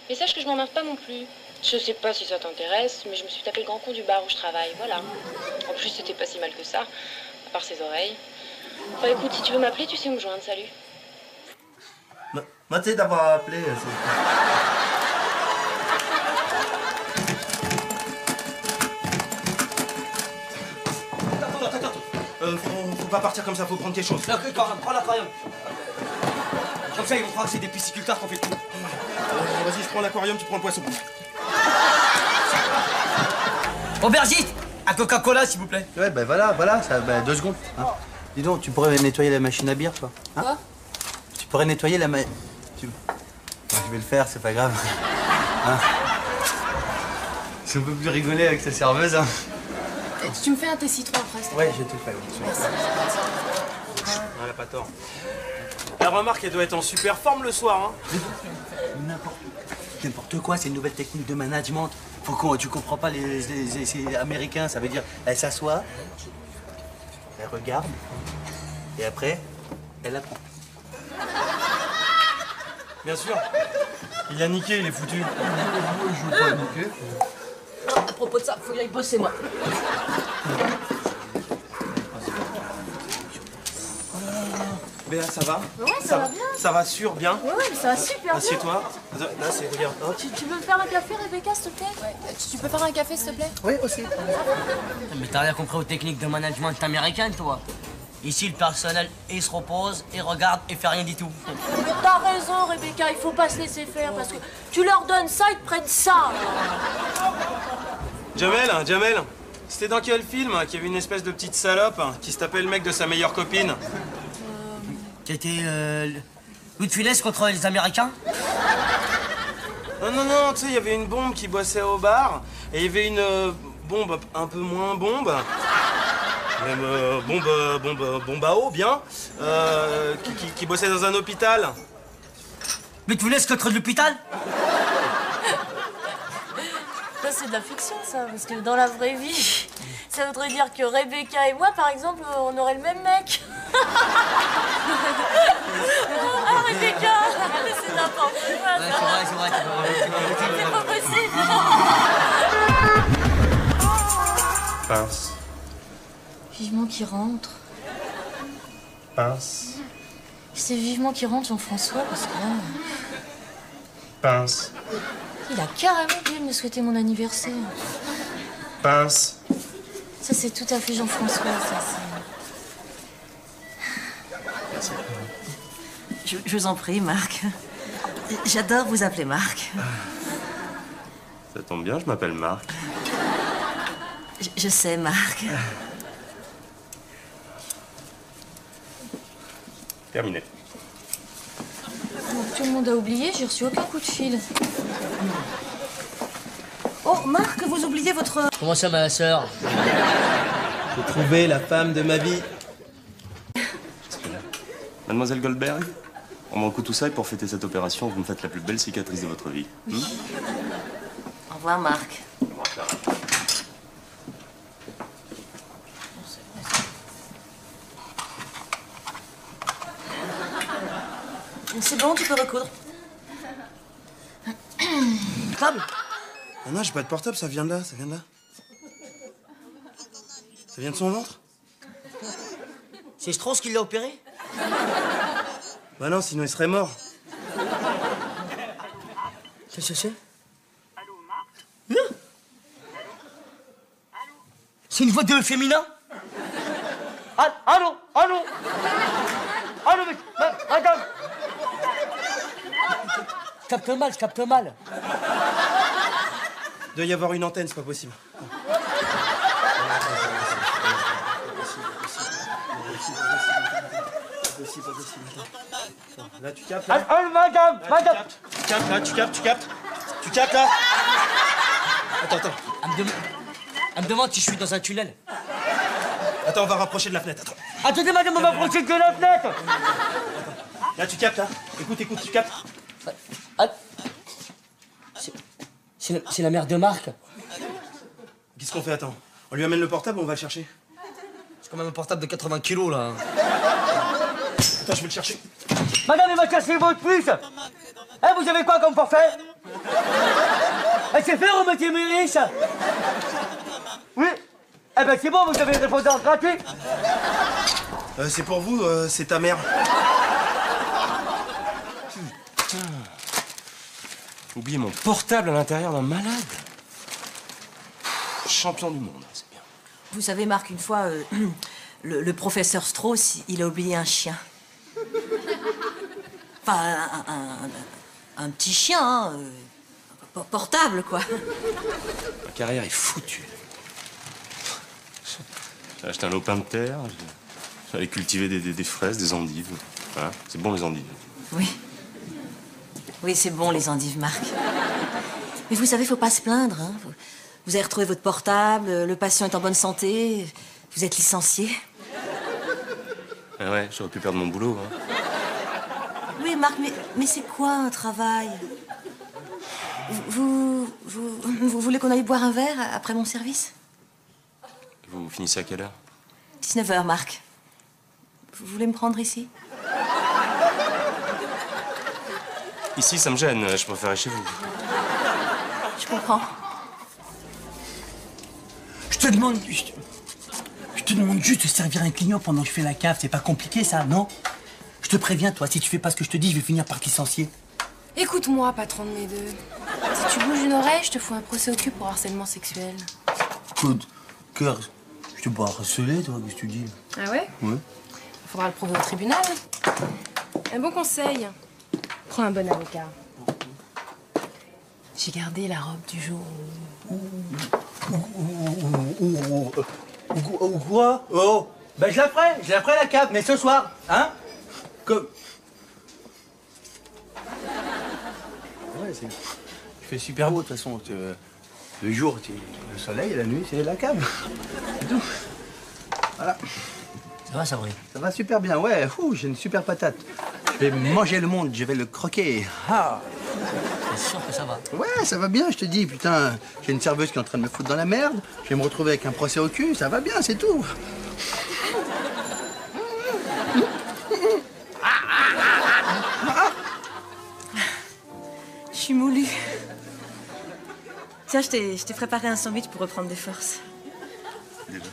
Mais sache que je m'emmerde pas non plus. Je sais pas si ça t'intéresse, mais je me suis tapé le grand con du bar où je travaille, voilà. En plus, c'était pas si mal que ça, à part ses oreilles. Enfin, écoute, si tu veux m'appeler, tu sais où me joindre, salut. Merci d'avoir appelé. Faut pas partir comme ça, faut prendre tes choses. Prends l'aquarium. Comme ça, ils vont croire que c'est des pisciculteurs qu'on fait tout. Vas-y, je prends l'aquarium, tu prends le poisson. Aubergiste, un Coca-Cola, s'il vous plaît. Ouais, ben voilà, ça, 2 secondes. Hein. Dis donc, tu pourrais nettoyer la machine à bière, toi, hein? Quoi? Tu pourrais nettoyer la machine... Je vais le faire, c'est pas grave. Hein? Si on peut plus rigoler avec sa serveuse, hein. Tu me fais un thé citron après, s'il te plaît. Ouais, je te le fais. Merci. Elle a pas tort. La remarque, elle doit être en super forme le soir, hein. N'importe quoi, c'est une nouvelle technique de management. Tu comprends pas les Américains, ça veut dire, elle s'assoit, elle regarde, et après, elle apprend. Bien sûr. Il a niqué, il est foutu. Je veux pas niquer. À propos de ça, faut que j'aille bosser, moi. Béa, ça va? Ouais, ça va bien. Ça va bien? Ouais, mais ça va super bien. Assieds-toi. Là, c'est, regarde. Hop. Tu veux me faire un café, Rebecca, s'il te plaît? Ouais. Tu peux faire un café, s'il te plaît? Oui, aussi. Mais t'as rien compris aux techniques de management américaines, toi. Ici, le personnel, il se repose, il regarde et fait rien du tout. Mais t'as raison, Rebecca, il faut pas se laisser faire parce que tu leur donnes ça, ils te prennent ça. Jamel, C'était dans quel film qu'il y avait une espèce de petite salope qui se tapait le mec de sa meilleure copine? C'était Louis de Funès contre les Américains? Non, tu sais, il y avait une bombe qui bossait au bar, et il y avait une bombe un peu moins bombe. Même bombe à eau, bien, qui bossait dans un hôpital. Louis de Funès contre l'hôpital? Ça, c'est de la fiction, ça, parce que dans la vraie vie, ça voudrait dire que Rebecca et moi, par exemple, on aurait le même mec. Ah, Rebecca, c'est n'importe quoi, ça. C'est vrai. C'est pas possible. Pince. Vivement qu'il rentre. Pince. C'est vivement qu'il rentre, Jean-François, parce que là... Pince. Il a carrément oublié de me souhaiter mon anniversaire. Pince. Ça, c'est tout à fait Jean-François, ça, c'est... Je vous en prie, Marc. J'adore vous appeler Marc. Ça tombe bien, je m'appelle Marc. Je sais, Marc. Terminé. Tout le monde a oublié, j'ai reçu aucun coup de fil. Oh, Marc, vous oubliez votre... Comment ça, ma sœur? J'ai trouvé la femme de ma vie. Mademoiselle Goldberg, on m'en coûte tout ça et pour fêter cette opération, vous me faites la plus belle cicatrice de votre vie. Au revoir, Marc. C'est bon, tu peux recoudre. Portable? Ah non, j'ai pas de portable, ça vient de là, Ça vient de son ventre? C'est Strauss qui l'a opéré? Bah non, sinon il serait mort. Qu'est-ce que c'est? C'est une voix de féminin? Allô, madame. Je capte mal. Il doit y avoir une antenne, c'est pas possible. Pas possible. Là, tu captes, là. Madame. Tu captes, là. Attends. Elle me demande si je suis dans un tunnel. Attends, on va rapprocher de la fenêtre, attends. Attendez, madame, on va approcher de la fenêtre. Là, tu captes, là. Écoute, tu captes. C'est la mère de Marc. Qu'est-ce qu'on fait, attends? On lui amène le portable ou on va le chercher? C'est quand même un portable de 80 kilos, là. Attends, je vais le chercher. Madame, il va casser votre puce. Vous avez quoi comme forfait? C'est fait, remettez mes riches. Oui. Ben c'est bon, vous avez une répondance gratuite. C'est pour vous, c'est ta mère. Putain. Oublié mon portable à l'intérieur d'un malade. Champion du monde, c'est bien. Vous savez, Marc, une fois, le professeur Strauss, il a oublié un chien. Enfin, un petit chien, hein, portable, quoi. Ma carrière est foutue. J'ai acheté un lopin de terre, j'allais cultiver des fraises, des endives. Voilà. C'est bon, les endives. Oui, c'est bon, les endives, Marc. Mais vous savez, faut pas se plaindre, hein. Vous avez retrouvé votre portable, le patient est en bonne santé, vous êtes licencié. Ah ouais, j'aurais pu perdre mon boulot, hein. Oui, Marc, mais c'est quoi un travail? Vous voulez qu'on aille boire un verre après mon service? Vous finissez à quelle heure? 19h, Marc. Vous voulez me prendre ici? Ici, ça me gêne, je préférais chez vous. Je comprends. Je te demande juste de servir un client pendant que je fais la cave. C'est pas compliqué, ça, non? Je te préviens, toi, si tu fais pas ce que je te dis, je vais finir par te licencier. Écoute-moi, patron de mes deux. Si tu bouges une oreille, je te fous un procès au cul pour harcèlement sexuel. Claude, cœur, je te bois harceler, toi, qu'est-ce que tu dis? Ah ouais? Ouais. Faudra le prouver au tribunal. Un bon conseil. Prends un bon avocat. J'ai gardé la robe du jour où... Ou quoi? Oh, ben je la ferai la cave, mais ce soir, hein? Comme... Ouais, il fait super beau de toute façon. Le jour, c'est le soleil, et la nuit, c'est la cave. C'est tout. Voilà. Ça va, Sabri? Ça va super bien, ouais. J'ai une super patate. Je vais manger le monde, je vais le croquer. Ah. C'est sûr que ça va? Ouais, ça va bien, je te dis. Putain, j'ai une serveuse qui est en train de me foutre dans la merde. Je vais me retrouver avec un procès au cul. Ça va bien, c'est tout. Je suis moulue. Tiens, je t'ai préparé un sandwich pour reprendre des forces. Déjà.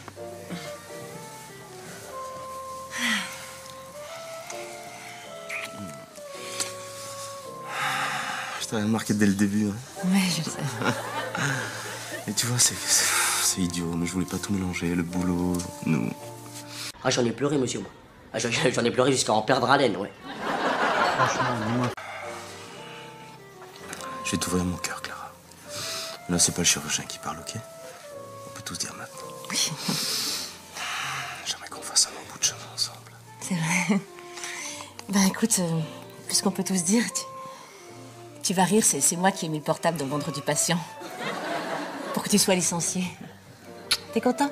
Je t'avais remarqué dès le début. Hein. Ouais, je le sais. Et tu vois, c'est idiot, mais je voulais pas tout mélanger, le boulot, nous. Ah, j'en ai pleuré, monsieur, moi. Ah, j'en ai pleuré jusqu'à en perdre haleine, ouais. Franchement, moi... Je vais t'ouvrir mon cœur, Clara. Là, c'est pas le chirurgien qui parle, ok? On peut tout se dire maintenant. Oui. J'aimerais qu'on fasse un bon bout de chemin ensemble. C'est vrai. Ben écoute, puisqu'on peut tout se dire, tu vas rire, c'est moi qui ai mis le portable dans le ventre du patient. Pour que tu sois licencié. T'es content?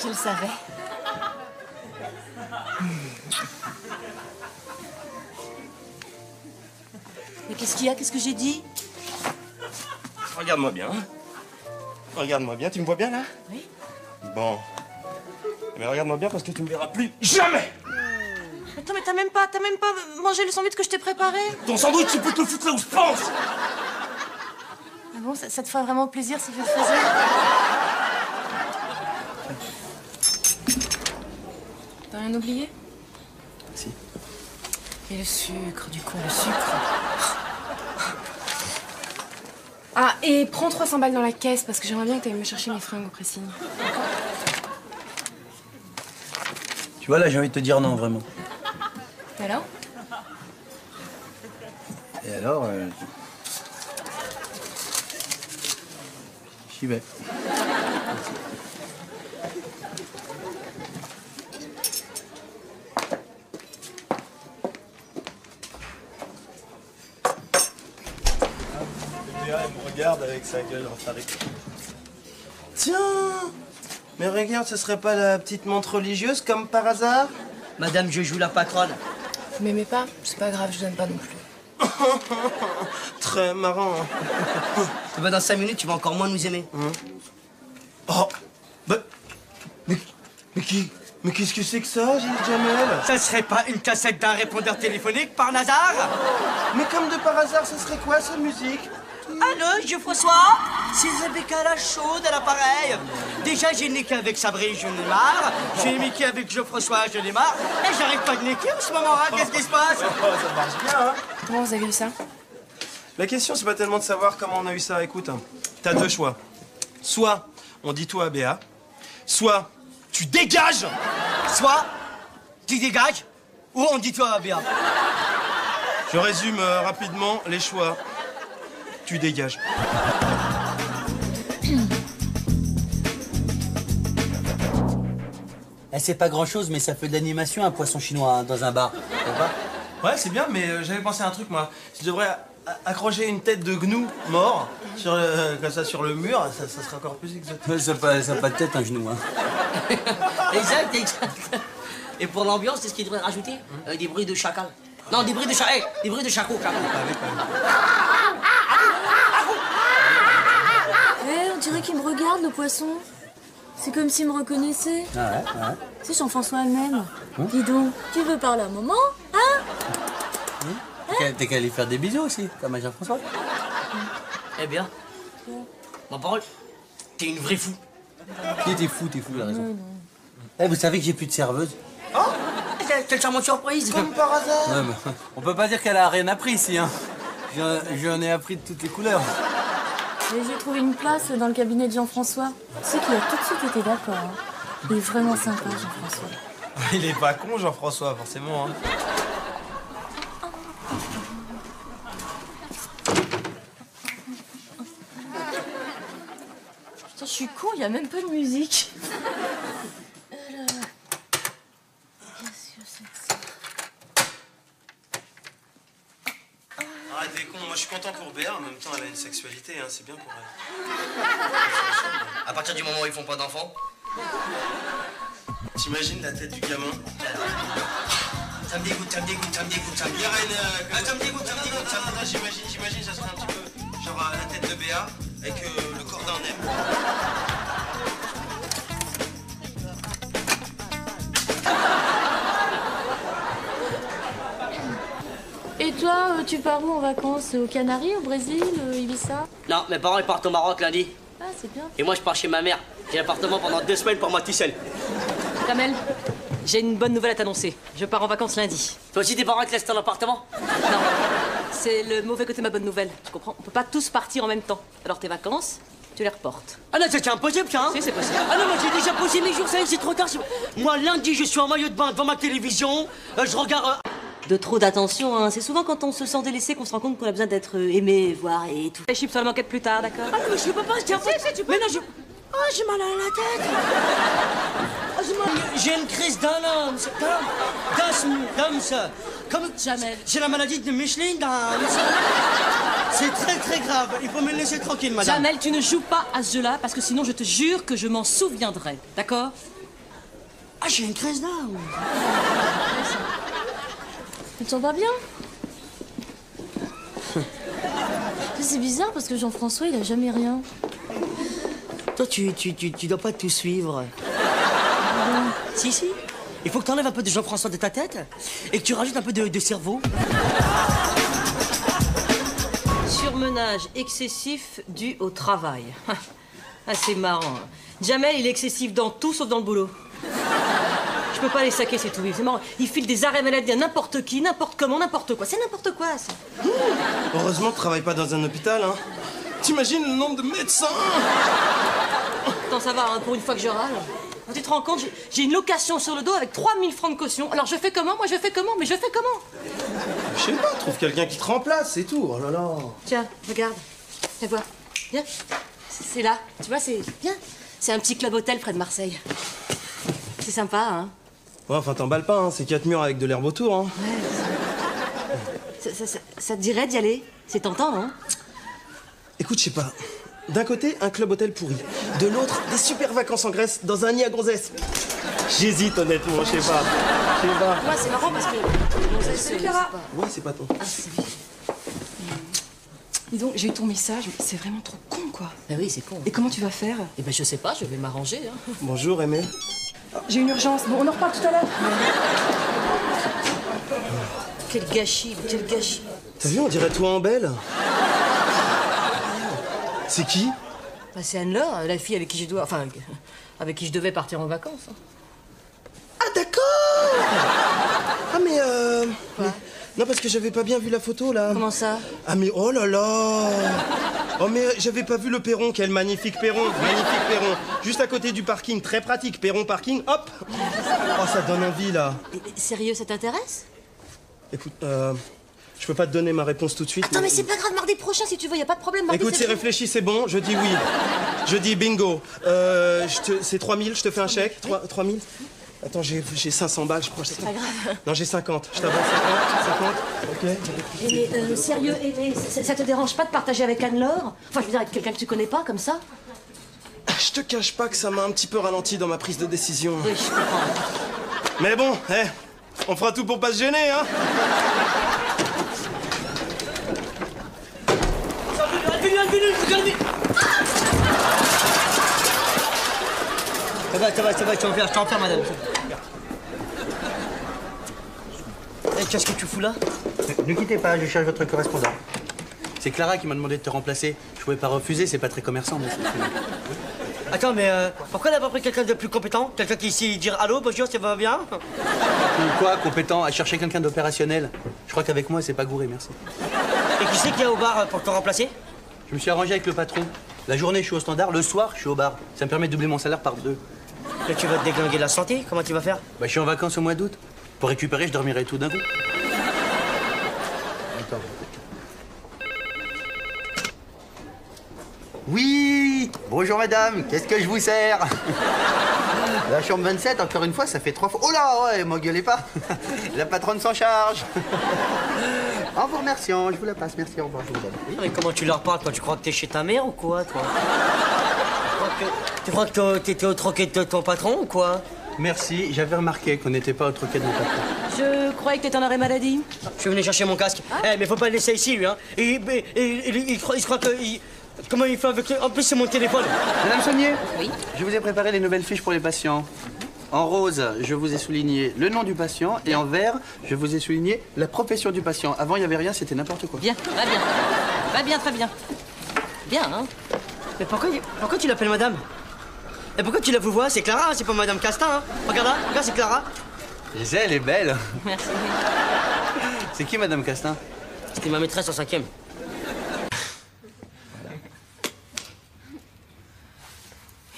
Je le savais. Mais qu'est-ce qu'il y a? Qu'est-ce que j'ai dit? Regarde-moi bien. Regarde-moi bien, tu me vois bien là? Oui. Bon. Mais regarde-moi bien parce que tu me verras plus jamais! Attends, mais t'as même pas mangé le sandwich que je t'ai préparé? Ton sandwich, tu peux te le foutre là où je pense! Ah bon, ça te ferait vraiment plaisir si je le faisais? T'as rien oublié? Si. Et le sucre, du coup, le sucre. Ah, et prends 300 balles dans la caisse parce que j'aimerais bien que tu ailles me chercher mes fringues au pressing. Tu vois, là, j'ai envie de te dire non, vraiment. Et alors? Et alors, j'y vais. Léa, elle me regarde avec sa gueule enfarée. Tiens! Mais regarde, ce serait pas la petite montre religieuse comme par hasard? Madame, je joue la patronne. Vous m'aimez pas? C'est pas grave, je vous aime pas non plus. Très marrant. Bah, dans 5 minutes, tu vas encore moins nous aimer. Oh! Bah, mais qu'est-ce que c'est que ça, Gilles Jamel? Ça serait pas une cassette d'un répondeur téléphonique par hasard? Mais comme de par hasard, ce serait quoi cette musique? Allô, Geoffroy? C'est Rebecca la chaude à l'appareil. Déjà, j'ai niqué avec Sabri, je l'ai marre. J'ai niqué avec Geoffroy, je l'ai marre. Et j'arrive pas de niquer en ce moment-là. Qu'est-ce qui se passe? Ça marche bien, hein? Comment vous avez eu ça? La question, c'est pas tellement de savoir comment on a eu ça. Écoute, t'as deux choix. Soit on dit toi à Béa, soit tu dégages. Soit tu dégages, ou on dit toi à Béa. Je résume rapidement les choix. Tu dégages. Eh, c'est pas grand-chose, mais ça fait de l'animation, un poisson chinois hein, dans un bar. Tu vois pas? Ouais, c'est bien, mais j'avais pensé à un truc, moi. Je devrais accrocher une tête de gnou mort sur comme ça sur le mur, ça serait encore plus exotique. Ouais, ça n'a pas de tête, un genou. Hein. Exact. Et pour l'ambiance, c'est ce qu'il devrait rajouter? Des bruits de chacal. Non, des bruits de chacal. Des bruits de chaco. On dirait qu'il me regarde, le poisson. C'est comme s'il me reconnaissait. Ah ouais. C'est Jean-François elle-même. Dis donc, tu veux parler à maman? T'es qu'à aller faire des bisous aussi, comme à Jean-François. Eh bien, ma parole, t'es une vraie fou. T'es fou, la raison. Eh, vous savez que j'ai plus de serveuse? Oh, quelle charmante surprise. Comme par hasard. Ouais, mais on peut pas dire qu'elle a rien appris ici, hein. J'en ai appris de toutes les couleurs. Et j'ai trouvé une place dans le cabinet de Jean-François. Tu sais qu'il a tout de suite été d'accord. Hein. Il est vraiment sympa, Jean-François. Il est pas con, Jean-François, forcément. Hein. je suis con, il y a même pas de musique. Alors... Qu'est-ce que c'est que ça? Arrête les cons, moi je suis content pour Béa, en même temps elle a une sexualité, hein, c'est bien pour elle. À partir du moment où ils font pas d'enfants. T'imagines la tête du gamin? Ça me dégoûte, ça me dégoûte, ça me dégoûte, ça me dégoûte. Ça me dégoûte, ça me dégoûte, ça me dégoûte. J'imagine, ça serait un petit peu genre la tête de Béa avec le corps d'un M. Et toi, tu pars où en vacances? Aux Canaries, au Brésil, Ibiza? Non, mes parents ils partent au Maroc lundi. Ah, c'est bien. Et moi je pars chez ma mère. J'ai l'appartement pendant 2 semaines pour moi tout seul. Kamel, j'ai une bonne nouvelle à t'annoncer. Je pars en vacances lundi. Toi aussi tes parents te laissent ton appartement? Non, c'est le mauvais côté de ma bonne nouvelle. Tu comprends? On peut pas tous partir en même temps. Alors tes vacances, tu les reportes. Ah non, c'est impossible ça, hein? Si, c'est possible. Ah non, moi j'ai déjà posé mes jours, ça y est, c'est trop tard. Moi lundi je suis en maillot de bain devant ma télévision, je regarde... De trop d'attention, hein. C'est souvent quand on se sent délaissé qu'on se rend compte qu'on a besoin d'être aimé, voir et tout. Les chips sur la banquette plus tard, d'accord? Ah non, mais je peux pas, tiens. Si, tu peux. Mais non, oh, j'ai mal à la tête. J'ai une crise d'âme, comme Jamel. J'ai la maladie de Micheline. C'est très très grave. Il faut me laisser tranquille, madame. Jamel, tu ne joues pas à ce jeu-là parce que sinon je te jure que je m'en souviendrai, d'accord? Ah, j'ai une crise d'âme. Tu te sens pas bien? C'est bizarre parce que Jean-François, il a jamais rien. Toi, tu dois pas tout suivre. Si, si. Il faut que tu enlèves un peu de Jean-François de ta tête et que tu rajoutes un peu de cerveau. Surmenage excessif dû au travail. Ah, c'est marrant. Jamel, il est excessif dans tout sauf dans le boulot. Je peux pas les saquer, c'est tout. C'est marrant. Il file des arrêts maladie à n'importe qui, n'importe comment, n'importe quoi. C'est n'importe quoi, ça. Heureusement que tu travailles pas dans un hôpital, hein. T'imagines le nombre de médecins? Attends, ça va, hein, pour une fois que je râle. Tu te rends compte, j'ai une location sur le dos avec 3000 francs de caution. Alors je fais comment? Moi, je fais comment? Mais je fais comment? Je sais pas, trouve quelqu'un qui te remplace, c'est tout. Oh là là. Tiens, regarde. Viens voir. Viens. C'est là. Tu vois, c'est... Viens. C'est un petit club hôtel près de Marseille. C'est sympa, hein? Ouais, enfin, t'emballes pas, hein. C'est 4 murs avec de l'herbe autour, hein. Ouais, ça te dirait d'y aller? C'est tentant, non? Écoute, je sais pas. D'un côté, un club hôtel pourri. De l'autre, des super vacances en Grèce dans un nid à gonzesse. J'hésite, honnêtement, je sais pas. Moi, c'est marrant parce que... Salut, Clara. Ouais, c'est pas ton. Ah, c'est... Dis donc, j'ai eu ton message, mais c'est vraiment trop con, quoi. Ben oui, c'est con. Et comment tu vas faire? Eh ben, je sais pas, je vais m'arranger, hein. Bonjour, Aimé. J'ai une urgence. Bon, on en reparle tout à l'heure. Quel gâchis, quel gâchis. T'as vu, on dirait toi en belle. C'est qui? Bah, c'est Anne-Laure, la fille avec qui je dois... Enfin, avec qui je devais partir en vacances. Hein. Ah, d'accord. Ah, mais non, parce que j'avais pas bien vu la photo, là. Comment ça? Ah, mais oh là là. Oh, mais j'avais pas vu le perron. Quel magnifique perron. Magnifique perron. Juste à côté du parking. Très pratique. Perron, parking, hop. Oh, ça donne envie, là. Sérieux, ça t'intéresse? Écoute, je peux pas te donner ma réponse tout de suite. Attends, mais c'est pas grave, mardi prochain, si tu veux, y a pas de problème. Mardi, écoute, c'est réfléchi, c'est bon, je dis oui. Je dis bingo. C'est 3000, je te fais un chèque. 3000. Attends, j'ai 500 balles, je crois. C'est pas grave. Non, j'ai 50. Je t'avance 50. Ok. Mais sérieux, Aimé, ça te dérange pas de partager avec Anne-Laure? Enfin, je veux dire, avec quelqu'un que tu connais pas, comme ça? Je te cache pas que ça m'a un petit peu ralenti dans ma prise de décision. Oui, je comprends. Mais bon, on fera tout pour pas se gêner, hein. Ça va, je t'en fais, madame. Qu'est-ce que tu fous là? Ne quittez pas, je cherche votre correspondant. C'est Clara qui m'a demandé de te remplacer. Je pouvais pas refuser, c'est pas très commerçant, mais c'est... Attends, mais pourquoi n'a pas pris quelqu'un de plus compétent? Quelqu'un qui sait dire allô, bonjour, ça va bien? Quoi, compétent à chercher quelqu'un d'opérationnel? Je crois qu'avec moi, c'est pas gouré, merci. Et qui c'est qu'il y a au bar pour te remplacer? Je me suis arrangé avec le patron. La journée, je suis au standard, le soir, je suis au bar. Ça me permet de doubler mon salaire par 2. Et tu vas te déglinguer la santé? Comment tu vas faire? Bah, je suis en vacances au mois d'août. Pour récupérer, je dormirai tout d'un coup. Attends. Oui. Bonjour madame, qu'est-ce que je vous sers? La chambre 27, encore une fois, ça fait 3 fois. Oh là, ouais, m'engueulez pas. La patronne s'en charge. En vous remerciant, je vous la passe, merci, au revoir, je vous donne. Oui. Mais comment tu leur parles, toi? Tu crois que t'es chez ta mère ou quoi, toi? Tu crois que t'étais au troquet de ton patron ou quoi? Merci, j'avais remarqué qu'on n'était pas au troquet de mon patron. Je croyais que t'étais en arrêt maladie. Je suis venu chercher mon casque. Eh, mais faut pas le laisser ici, lui, hein. Il se croit que... Comment il fait avec... En plus, c'est mon téléphone. Madame Saunier? Oui. Je vous ai préparé les nouvelles fiches pour les patients. En rose, je vous ai souligné le nom du patient et en vert, je vous ai souligné la profession du patient. Avant, il n'y avait rien, c'était n'importe quoi. Bien, va bien. Va bien, très bien. Bien, hein. Mais pourquoi tu l'appelles madame? Et pourquoi tu la vois? C'est Clara, c'est pas madame Castin, hein. Regarde là, regarde, c'est Clara. Je sais, elle est belle. Merci. C'est qui madame Castin? C'était ma maîtresse en 5e.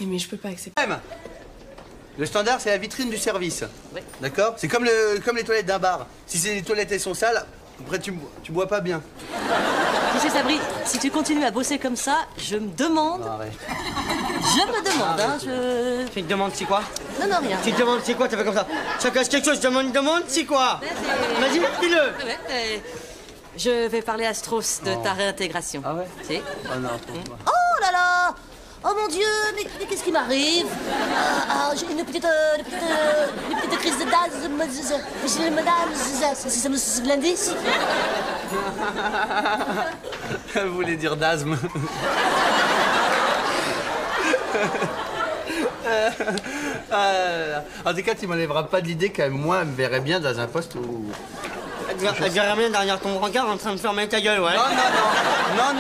Mais je peux pas accepter. Le standard, c'est la vitrine du service. Oui. D'accord? C'est comme les toilettes d'un bar. Si les toilettes elles sont sales, après tu bois pas bien. Tu sais, Sabri, si tu continues à bosser comme ça, je me demande... Non, arrête. Je me demande, hein, je... Tu te demandes c'est quoi? Non, non, rien. Tu te demandes c'est quoi? T'as fait comme ça. Ça casse quelque chose, demande c'est quoi? Vas-y, dis-le. Ouais, je vais parler à Strauss de ta réintégration. Ah ouais? Si. Oh non, Oh là là! Oh mon Dieu, mais qu'est-ce qui m'arrive? J'ai une petite crise de madame, c'est l'indice? Elle voulait dire d'asthme. En tout cas, tu m'enlèveras pas de l'idée que moi, elle me verrait bien dans un poste où... Elle verrait bien derrière ton brancard en train de fermer ta gueule, ouais. Non,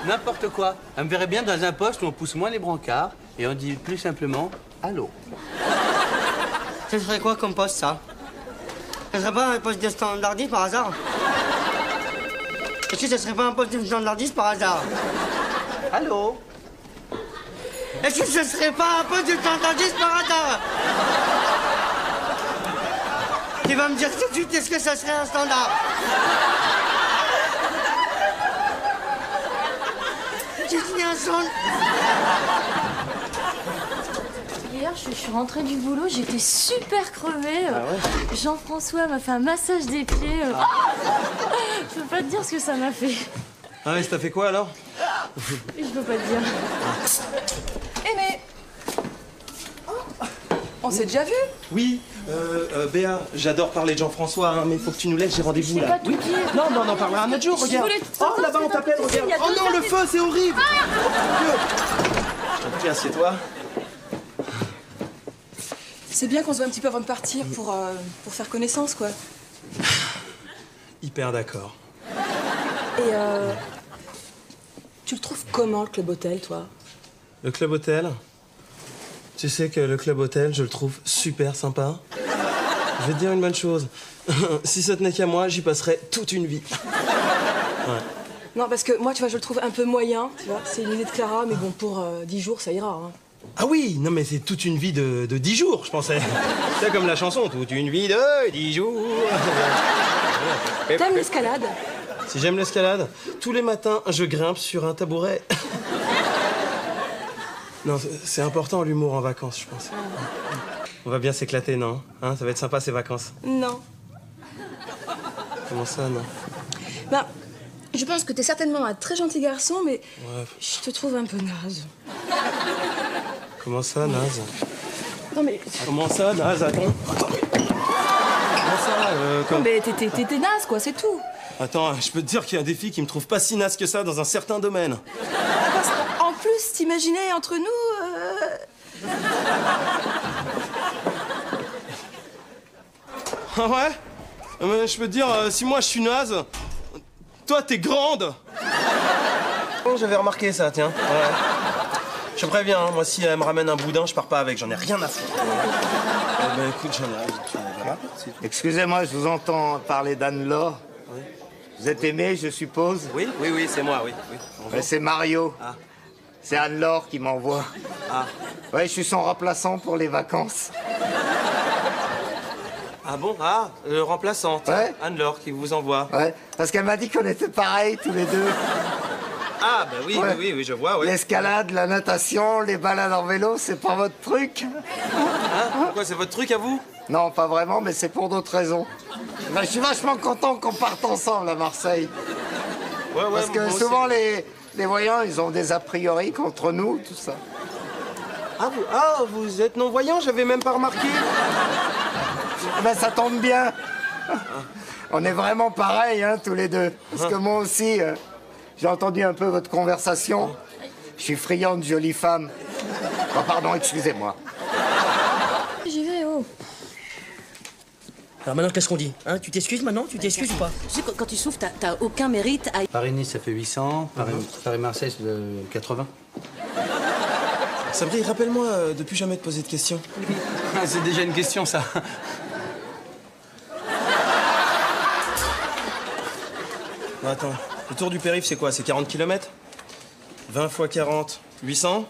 n'importe quoi. Elle me verrait bien dans un poste où on pousse moins les brancards et on dit plus simplement « Allô ». Ce serait quoi comme poste, ça? Ce serait pas un poste de standardiste par hasard? Est-ce que ce serait pas un poste de standardiste par hasard? Allô? Est-ce que ce serait pas un poste de standardiste par hasard? Tu vas me dire tout de suite, est-ce que ça serait un standard? J'ai dit un standard. Hier, je suis rentrée du boulot, j'étais super crevée. Jean-François m'a fait un massage des pieds. Je peux pas te dire ce que ça m'a fait. Ah ouais, ça t'a fait quoi alors? Je peux pas te dire. Mais... On s'est déjà vu? Oui, Béa, j'adore parler de Jean-François, hein, mais faut que tu nous laisses, j'ai rendez-vous là. Oui. Non, mais on en parlera un autre jour, regarde. Oh, là-bas, on t'appelle, regarde. Oh non, le feu, c'est horrible. Je t'en prie, assieds-toi. C'est bien qu'on se voit un petit peu avant de partir pour faire connaissance, quoi. Hyper d'accord. Et tu le trouves comment, le Club Hôtel, toi? Le Club Hôtel? Tu sais que le Club Hôtel, je le trouve super sympa. Je vais te dire une bonne chose. Si ça tenait qu'à moi, j'y passerais toute une vie. Ouais. Non, parce que moi, tu vois, je le trouve un peu moyen, tu vois. C'est une idée de Clara, mais bon, pour 10 jours, ça ira, hein. Ah oui, non mais c'est toute une vie de 10 jours, je pensais. C'est comme la chanson, toute une vie de 10 jours. T'aimes l'escalade? Si j'aime l'escalade, tous les matins, je grimpe sur un tabouret. Non, c'est important l'humour en vacances, je pense. On va bien s'éclater, non? Hein, ça va être sympa ces vacances. Non. Comment ça, non? Ben, je pense que t'es certainement un très gentil garçon, mais Ouais. je te trouve un peu naze. Comment ça, naze? Non, mais... Comment ça, naze? Attends. Comment ça, Non, mais t'es naze, quoi, c'est tout. Attends, je peux te dire qu'il y a des filles qui me trouvent pas si naze que ça dans un certain domaine. En plus, t'imaginais entre nous... Ah ouais? Mais je peux te dire, si moi je suis naze, toi t'es grande. Oh, j'avais remarqué ça, tiens. Ouais. Je préviens, hein, moi si elle me ramène un boudin, je pars pas avec, j'en ai rien à foutre. Eh ben écoute, j'en ai rien. Excusez-moi, je vous entends parler d'Anne-Laure. Oui. Vous êtes aimé, je suppose? Oui, c'est moi, oui. Ouais, c'est Mario. Ah. C'est Anne-Laure qui m'envoie. Ah. Ouais, je suis son remplaçant pour les vacances. Ah bon? Ah, le remplaçant. Ouais. Anne-Laure qui vous envoie. Ouais, parce qu'elle m'a dit qu'on était pareils tous les deux. Ah, bah oui, Ouais. oui, je vois, ouais. L'escalade, la natation, les balades en vélo, c'est pas votre truc? Hein? Pourquoi, c'est votre truc à vous? Non, pas vraiment, mais c'est pour d'autres raisons. Ben, je suis vachement content qu'on parte ensemble à Marseille. Ouais, Parce que moi aussi. souvent, les voyants, ils ont des a priori contre nous, tout ça. Ah, vous êtes non-voyant? J'avais même pas remarqué. Ben, ça tombe bien. On est vraiment pareils, hein, tous les deux. Parce que moi aussi, j'ai entendu un peu votre conversation. Je suis friand de jolies femmes. Oh, pardon, excusez-moi. J'y vais, oh. Alors maintenant, qu'est-ce qu'on dit, hein? Tu t'excuses maintenant? Tu t'excuses ou pas? Tu sais, quand tu souffres, t'as aucun mérite à... Paris-Nice, ça fait 800. Paris-Marseille, c'est 80. Sabri, rappelle-moi de plus jamais te poser de questions. C'est déjà une question, ça. Non, attends, le tour du périph', c'est quoi? C'est 40 km? 20 x 40, 800.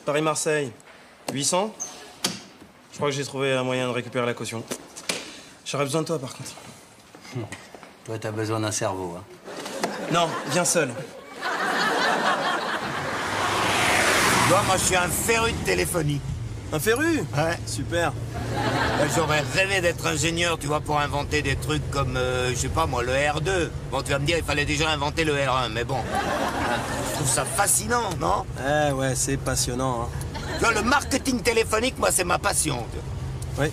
Paris-Marseille, 800. Je crois que j'ai trouvé un moyen de récupérer la caution. J'aurais besoin de toi, par contre. Toi, t'as besoin d'un cerveau, hein. Non, viens seul. Moi, je suis un féru de téléphonie. Un féru? Ouais. Super. J'aurais rêvé d'être ingénieur, tu vois, pour inventer des trucs comme, je sais pas moi, le R2. Bon, tu vas me dire, il fallait déjà inventer le R1, mais bon. Je trouve ça fascinant, non? Ouais, c'est passionnant, hein. Tu vois, le marketing téléphonique, moi, c'est ma passion. Oui,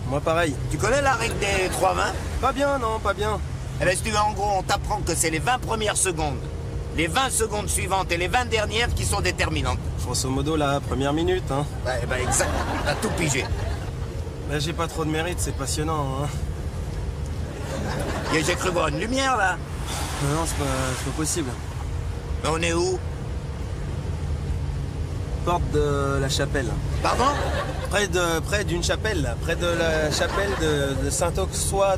moi pareil. Tu connais la règle des 3-20? Pas bien, non, pas bien. Eh ben, si tu veux, en gros, on t'apprend que c'est les 20 premières secondes, les 20 secondes suivantes et les 20 dernières qui sont déterminantes. Grosso modo, la première minute, hein. Bah, exact. T'as tout pigé. Bah, j'ai pas trop de mérite, c'est passionnant, hein. Et j'ai cru voir une lumière, là. Non, c'est pas possible. Mais on est où? Porte de la chapelle. Pardon? Près d'une chapelle, là. Près de la chapelle de Saint-Auxois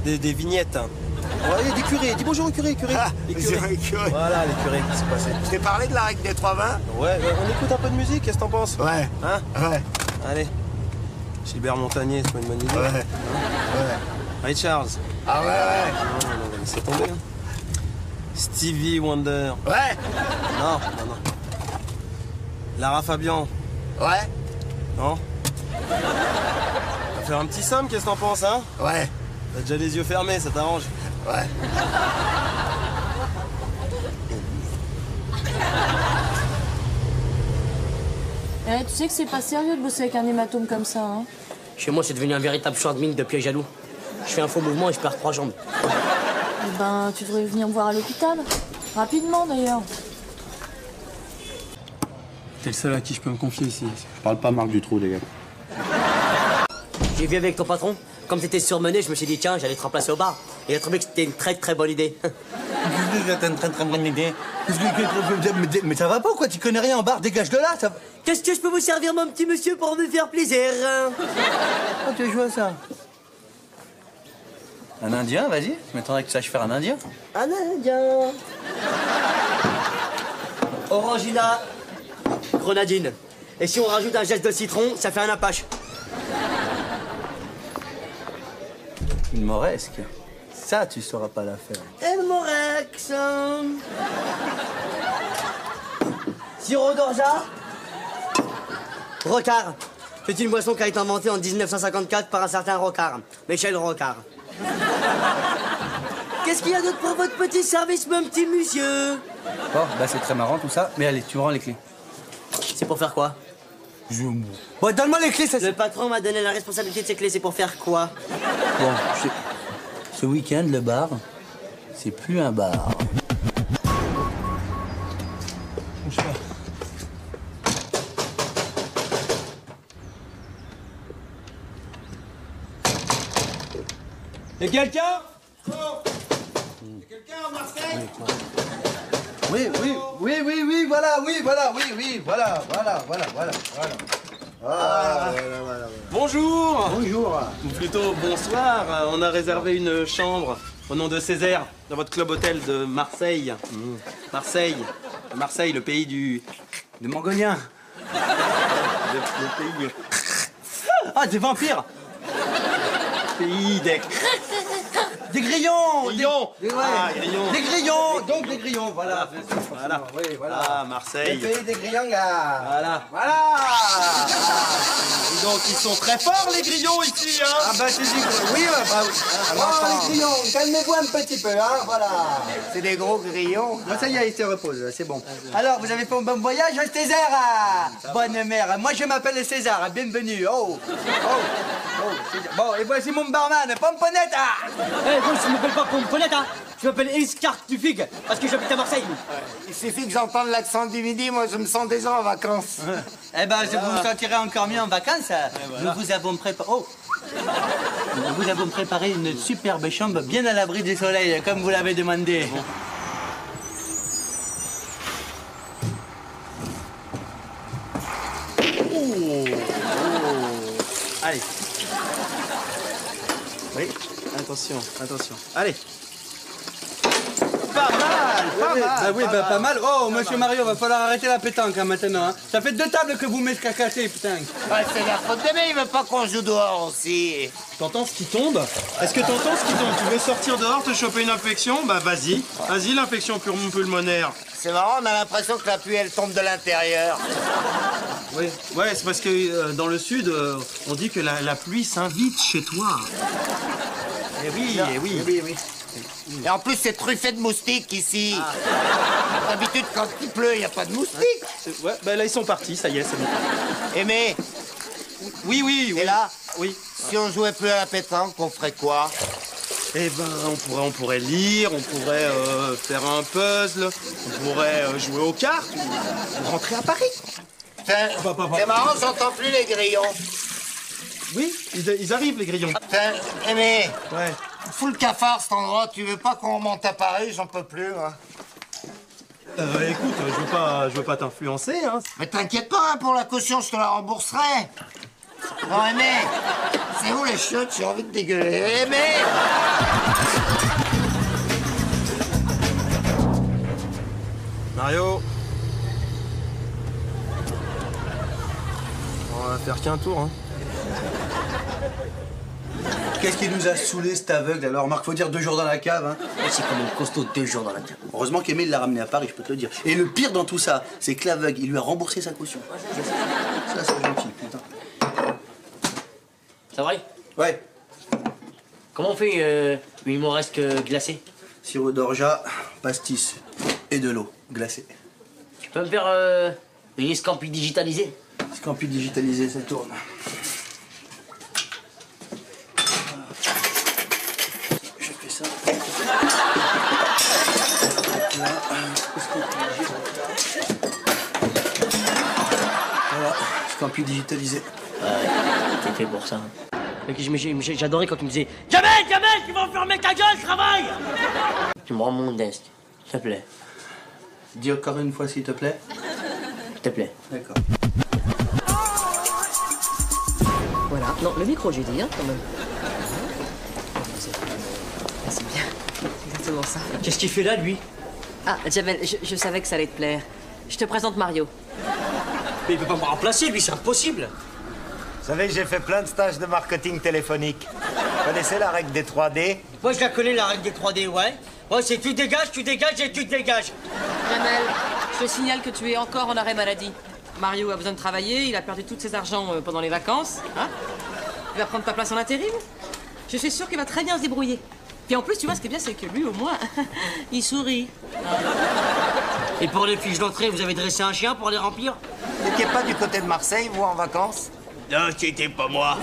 des Vignettes. Ouais, il y a des curés. Dis bonjour aux curés, Ah, les curés. Voilà, les curés qui s'est passé. Je t'ai parlé de la règle des 3-20? Ouais, on écoute un peu de musique, qu'est-ce que t'en penses? Ouais. Hein? Ouais. Allez. Gilbert Montagnier, c'est pas une bonne idée? Ouais. Hein? Ouais. Ray Charles. Ah ouais. Non, laissez tomber. Stevie Wonder. Ouais. Non. Lara Fabian. Ouais. Non. On va faire un petit somme, qu'est-ce que t'en penses, hein? Ouais. T'as déjà les yeux fermés, ça t'arrange? Ouais. Eh, tu sais que c'est pas sérieux de bosser avec un hématome comme ça, hein? Chez moi, c'est devenu un véritable champ de mine de pieds jaloux. Je fais un faux mouvement et je perds 3 jambes. Eh ben, tu devrais venir me voir à l'hôpital. Rapidement, d'ailleurs. T'es le seul à qui je peux me confier ici. Je parle pas Marc Dutroux, les gars. J'ai vu avec ton patron. Comme t'étais surmené, je me suis dit, tiens, j'allais te remplacer au bar. Et il a trouvé que c'était une très très bonne idée. T'as une très bonne idée. Mais ça va pas ou quoi? Tu connais rien en bar, dégage de là, ça... Qu'est-ce que je peux vous servir, mon petit monsieur, pour me faire plaisir? Quand tu joues à ça? Un Indien, vas-y. Je m'attendrais que tu saches faire un Indien. Un Indien. Orangina. Grenadine. Et si on rajoute un geste de citron, ça fait un apache. Une moresque. Ça, tu sauras pas la faire. El Morex. Sirop d'orgeat. Rocard. C'est une boisson qui a été inventée en 1954 par un certain Rocard. Michel Rocard. Qu'est-ce qu'il y a d'autre pour votre petit service, mon petit monsieur? Bon, bah c'est très marrant tout ça. Mais allez, tu me rends les clés. C'est pour faire quoi? Bon, donne-moi les clés, ça... Le patron m'a donné la responsabilité de ces clés, c'est pour faire quoi? Bon, ce week-end, le bar, c'est plus un bar. Y'a quelqu'un? Quelqu'un à Marseille? Oui, voilà. Bonjour. Bonjour. Ou plutôt bonsoir. On a réservé une chambre au nom de Césaire dans votre club hôtel de Marseille. Marseille, le pays du Mongolien. Le pays... Ah, des vampires. Pays des grillons. Grillons. Ah, grillons. Des grillons. donc les grillons, voilà. Voilà. Oui, voilà. Ah, Marseille. Le pays des grillons, là. Voilà. Voilà. Et donc, ils sont très forts, les grillons, ici, hein. Ah, bah, c'est dit que oui, bah oui. Oh, les grillons, calmez-vous un petit peu, hein, voilà. C'est des gros grillons. Bon, ça y est, il se repose, c'est bon. Alors, vous avez fait un bon voyage, César? Bonne mère. Moi, je m'appelle César, bienvenue. Oh, César. Bon, et voici mon barman, Pomponette. Eh, moi, je m'appelle pas Pomponette, hein. Je m'appelle Escartufig, parce que j'habite à Marseille. Il suffit que j'entende l'accent du midi, moi je me sens déjà en vacances. Eh ben, vous vous sentirez encore mieux en vacances. Nous vous avons préparé... Oh. Nous vous avons préparé une superbe chambre bien à l'abri du soleil, comme vous l'avez demandé. Allez. Oui, attention. Allez. Pas mal. Bah oui, pas mal. Oh, monsieur Mario, va falloir arrêter la pétanque hein, maintenant. Hein. Ça fait 2 tables que vous m'escacassez, putain. Ouais, c'est la faute de mais il veut pas qu'on joue dehors aussi. T'entends ce qui tombe? Est-ce que t'entends ce qui tombe? Tu veux sortir dehors, te choper une infection? Bah vas-y. Vas-y, l'infection pulmonaire. C'est marrant, on a l'impression que la pluie, elle tombe de l'intérieur. Oui, ouais, c'est parce que dans le sud, on dit que la pluie s'invite chez toi. Eh oui. Et en plus, c'est truffé de moustiques ici. D'habitude, quand il pleut, il n'y a pas de moustiques. Ouais, bah là, ils sont partis, ça y est, c'est bon. Aimé. Oui. Et là? Oui. Si on jouait plus à la pétanque, on ferait quoi? Eh ben, on pourrait lire, on pourrait faire un puzzle, on pourrait jouer aux cartes, ou rentrer à Paris. C'est marrant, j'entends plus les grillons. Oui, ils arrivent, les grillons. Aimé. Ouais. Fous le cafard, cet endroit. Tu veux pas qu'on remonte à Paris? J'en peux plus, moi. Écoute, je veux pas t'influencer, hein. Mais t'inquiète pas, hein, pour la caution, je te la rembourserai. Bon, Aimé, c'est où les chiottes? J'ai envie de dégueuler. Aimé! Mario. On va faire qu'un tour, hein. Qu'est-ce qui nous a saoulé cet aveugle alors? Marc, faut dire 2 jours dans la cave. Hein. C'est comme un costaud 2 jours dans la cave. Heureusement qu'Aimé l'a ramené à Paris, je peux te le dire. Et le pire dans tout ça, c'est que l'aveugle, il lui a remboursé sa caution. Ça, c'est gentil, putain. Ça va? Ouais. Comment on fait une humoresque glacée? Sirop d'orgeat, pastis et de l'eau glacée. Tu peux me faire une escampie digitalisée? Escampie digitalisée, ça tourne. Je fais ça. Voilà, escampie digitalisée. C'est fait pour ça. J'adorais quand tu me disais Jamel, tu vas fermer ta gueule, travaille! Tu me rends modeste, s'il te plaît. Dis encore une fois, s'il te plaît. S'il te plaît. D'accord. Voilà. Non, le micro, j'ai dit, hein, quand même. C'est bien. C'est exactement ça. Qu'est-ce qu'il fait là, lui? Ah, Jamel, je savais que ça allait te plaire. Je te présente Mario. Mais il peut pas me remplacer, lui, c'est impossible. Vous savez que j'ai fait plein de stages de marketing téléphonique. Vous connaissez la règle des 3D? Moi, je la connais, la règle des 3D, ouais. Ouais, c'est tu dégages et tu dégages. Jamel, je te signale que tu es encore en arrêt maladie. Mario a besoin de travailler, il a perdu tous ses argents pendant les vacances. Hein? Il va prendre ta place en intérim. Je suis sûre qu'il va très bien se débrouiller. Puis en plus, tu vois, ce qui est bien, c'est que lui, au moins, il sourit. Et pour les fiches d'entrée, vous avez dressé un chien pour les remplir? Vous n'étiez pas du côté de Marseille, vous, en vacances? Non, c'était pas moi.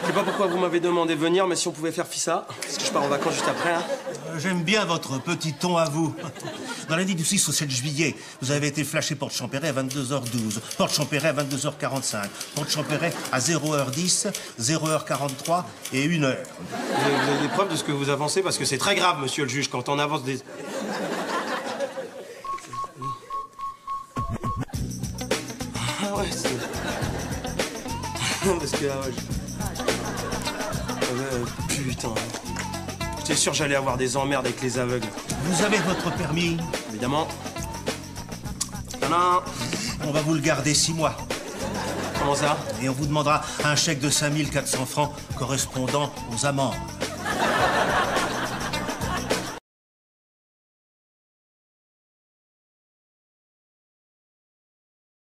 Je sais pas pourquoi vous m'avez demandé de venir, mais si on pouvait faire fissa, parce que je pars en vacances juste après, hein. J'aime bien votre petit ton à vous. Dans la nuit du 6 au 7 juillet, vous avez été flashé Porte Champéret à 22h12, Porte Champéret à 22h45, Porte Champéret à 0h10, 0h43 et 1h. Vous avez des preuves de ce que vous avancez? Parce que c'est très grave, monsieur le juge, quand on avance des... Ah ouais, c'est... Parce que... putain... J'étais sûr que j'allais avoir des emmerdes avec les aveugles. Vous avez votre permis? Évidemment. Tadam. On va vous le garder 6 mois. Comment ça? Et on vous demandera un chèque de 5400 francs correspondant aux amendes.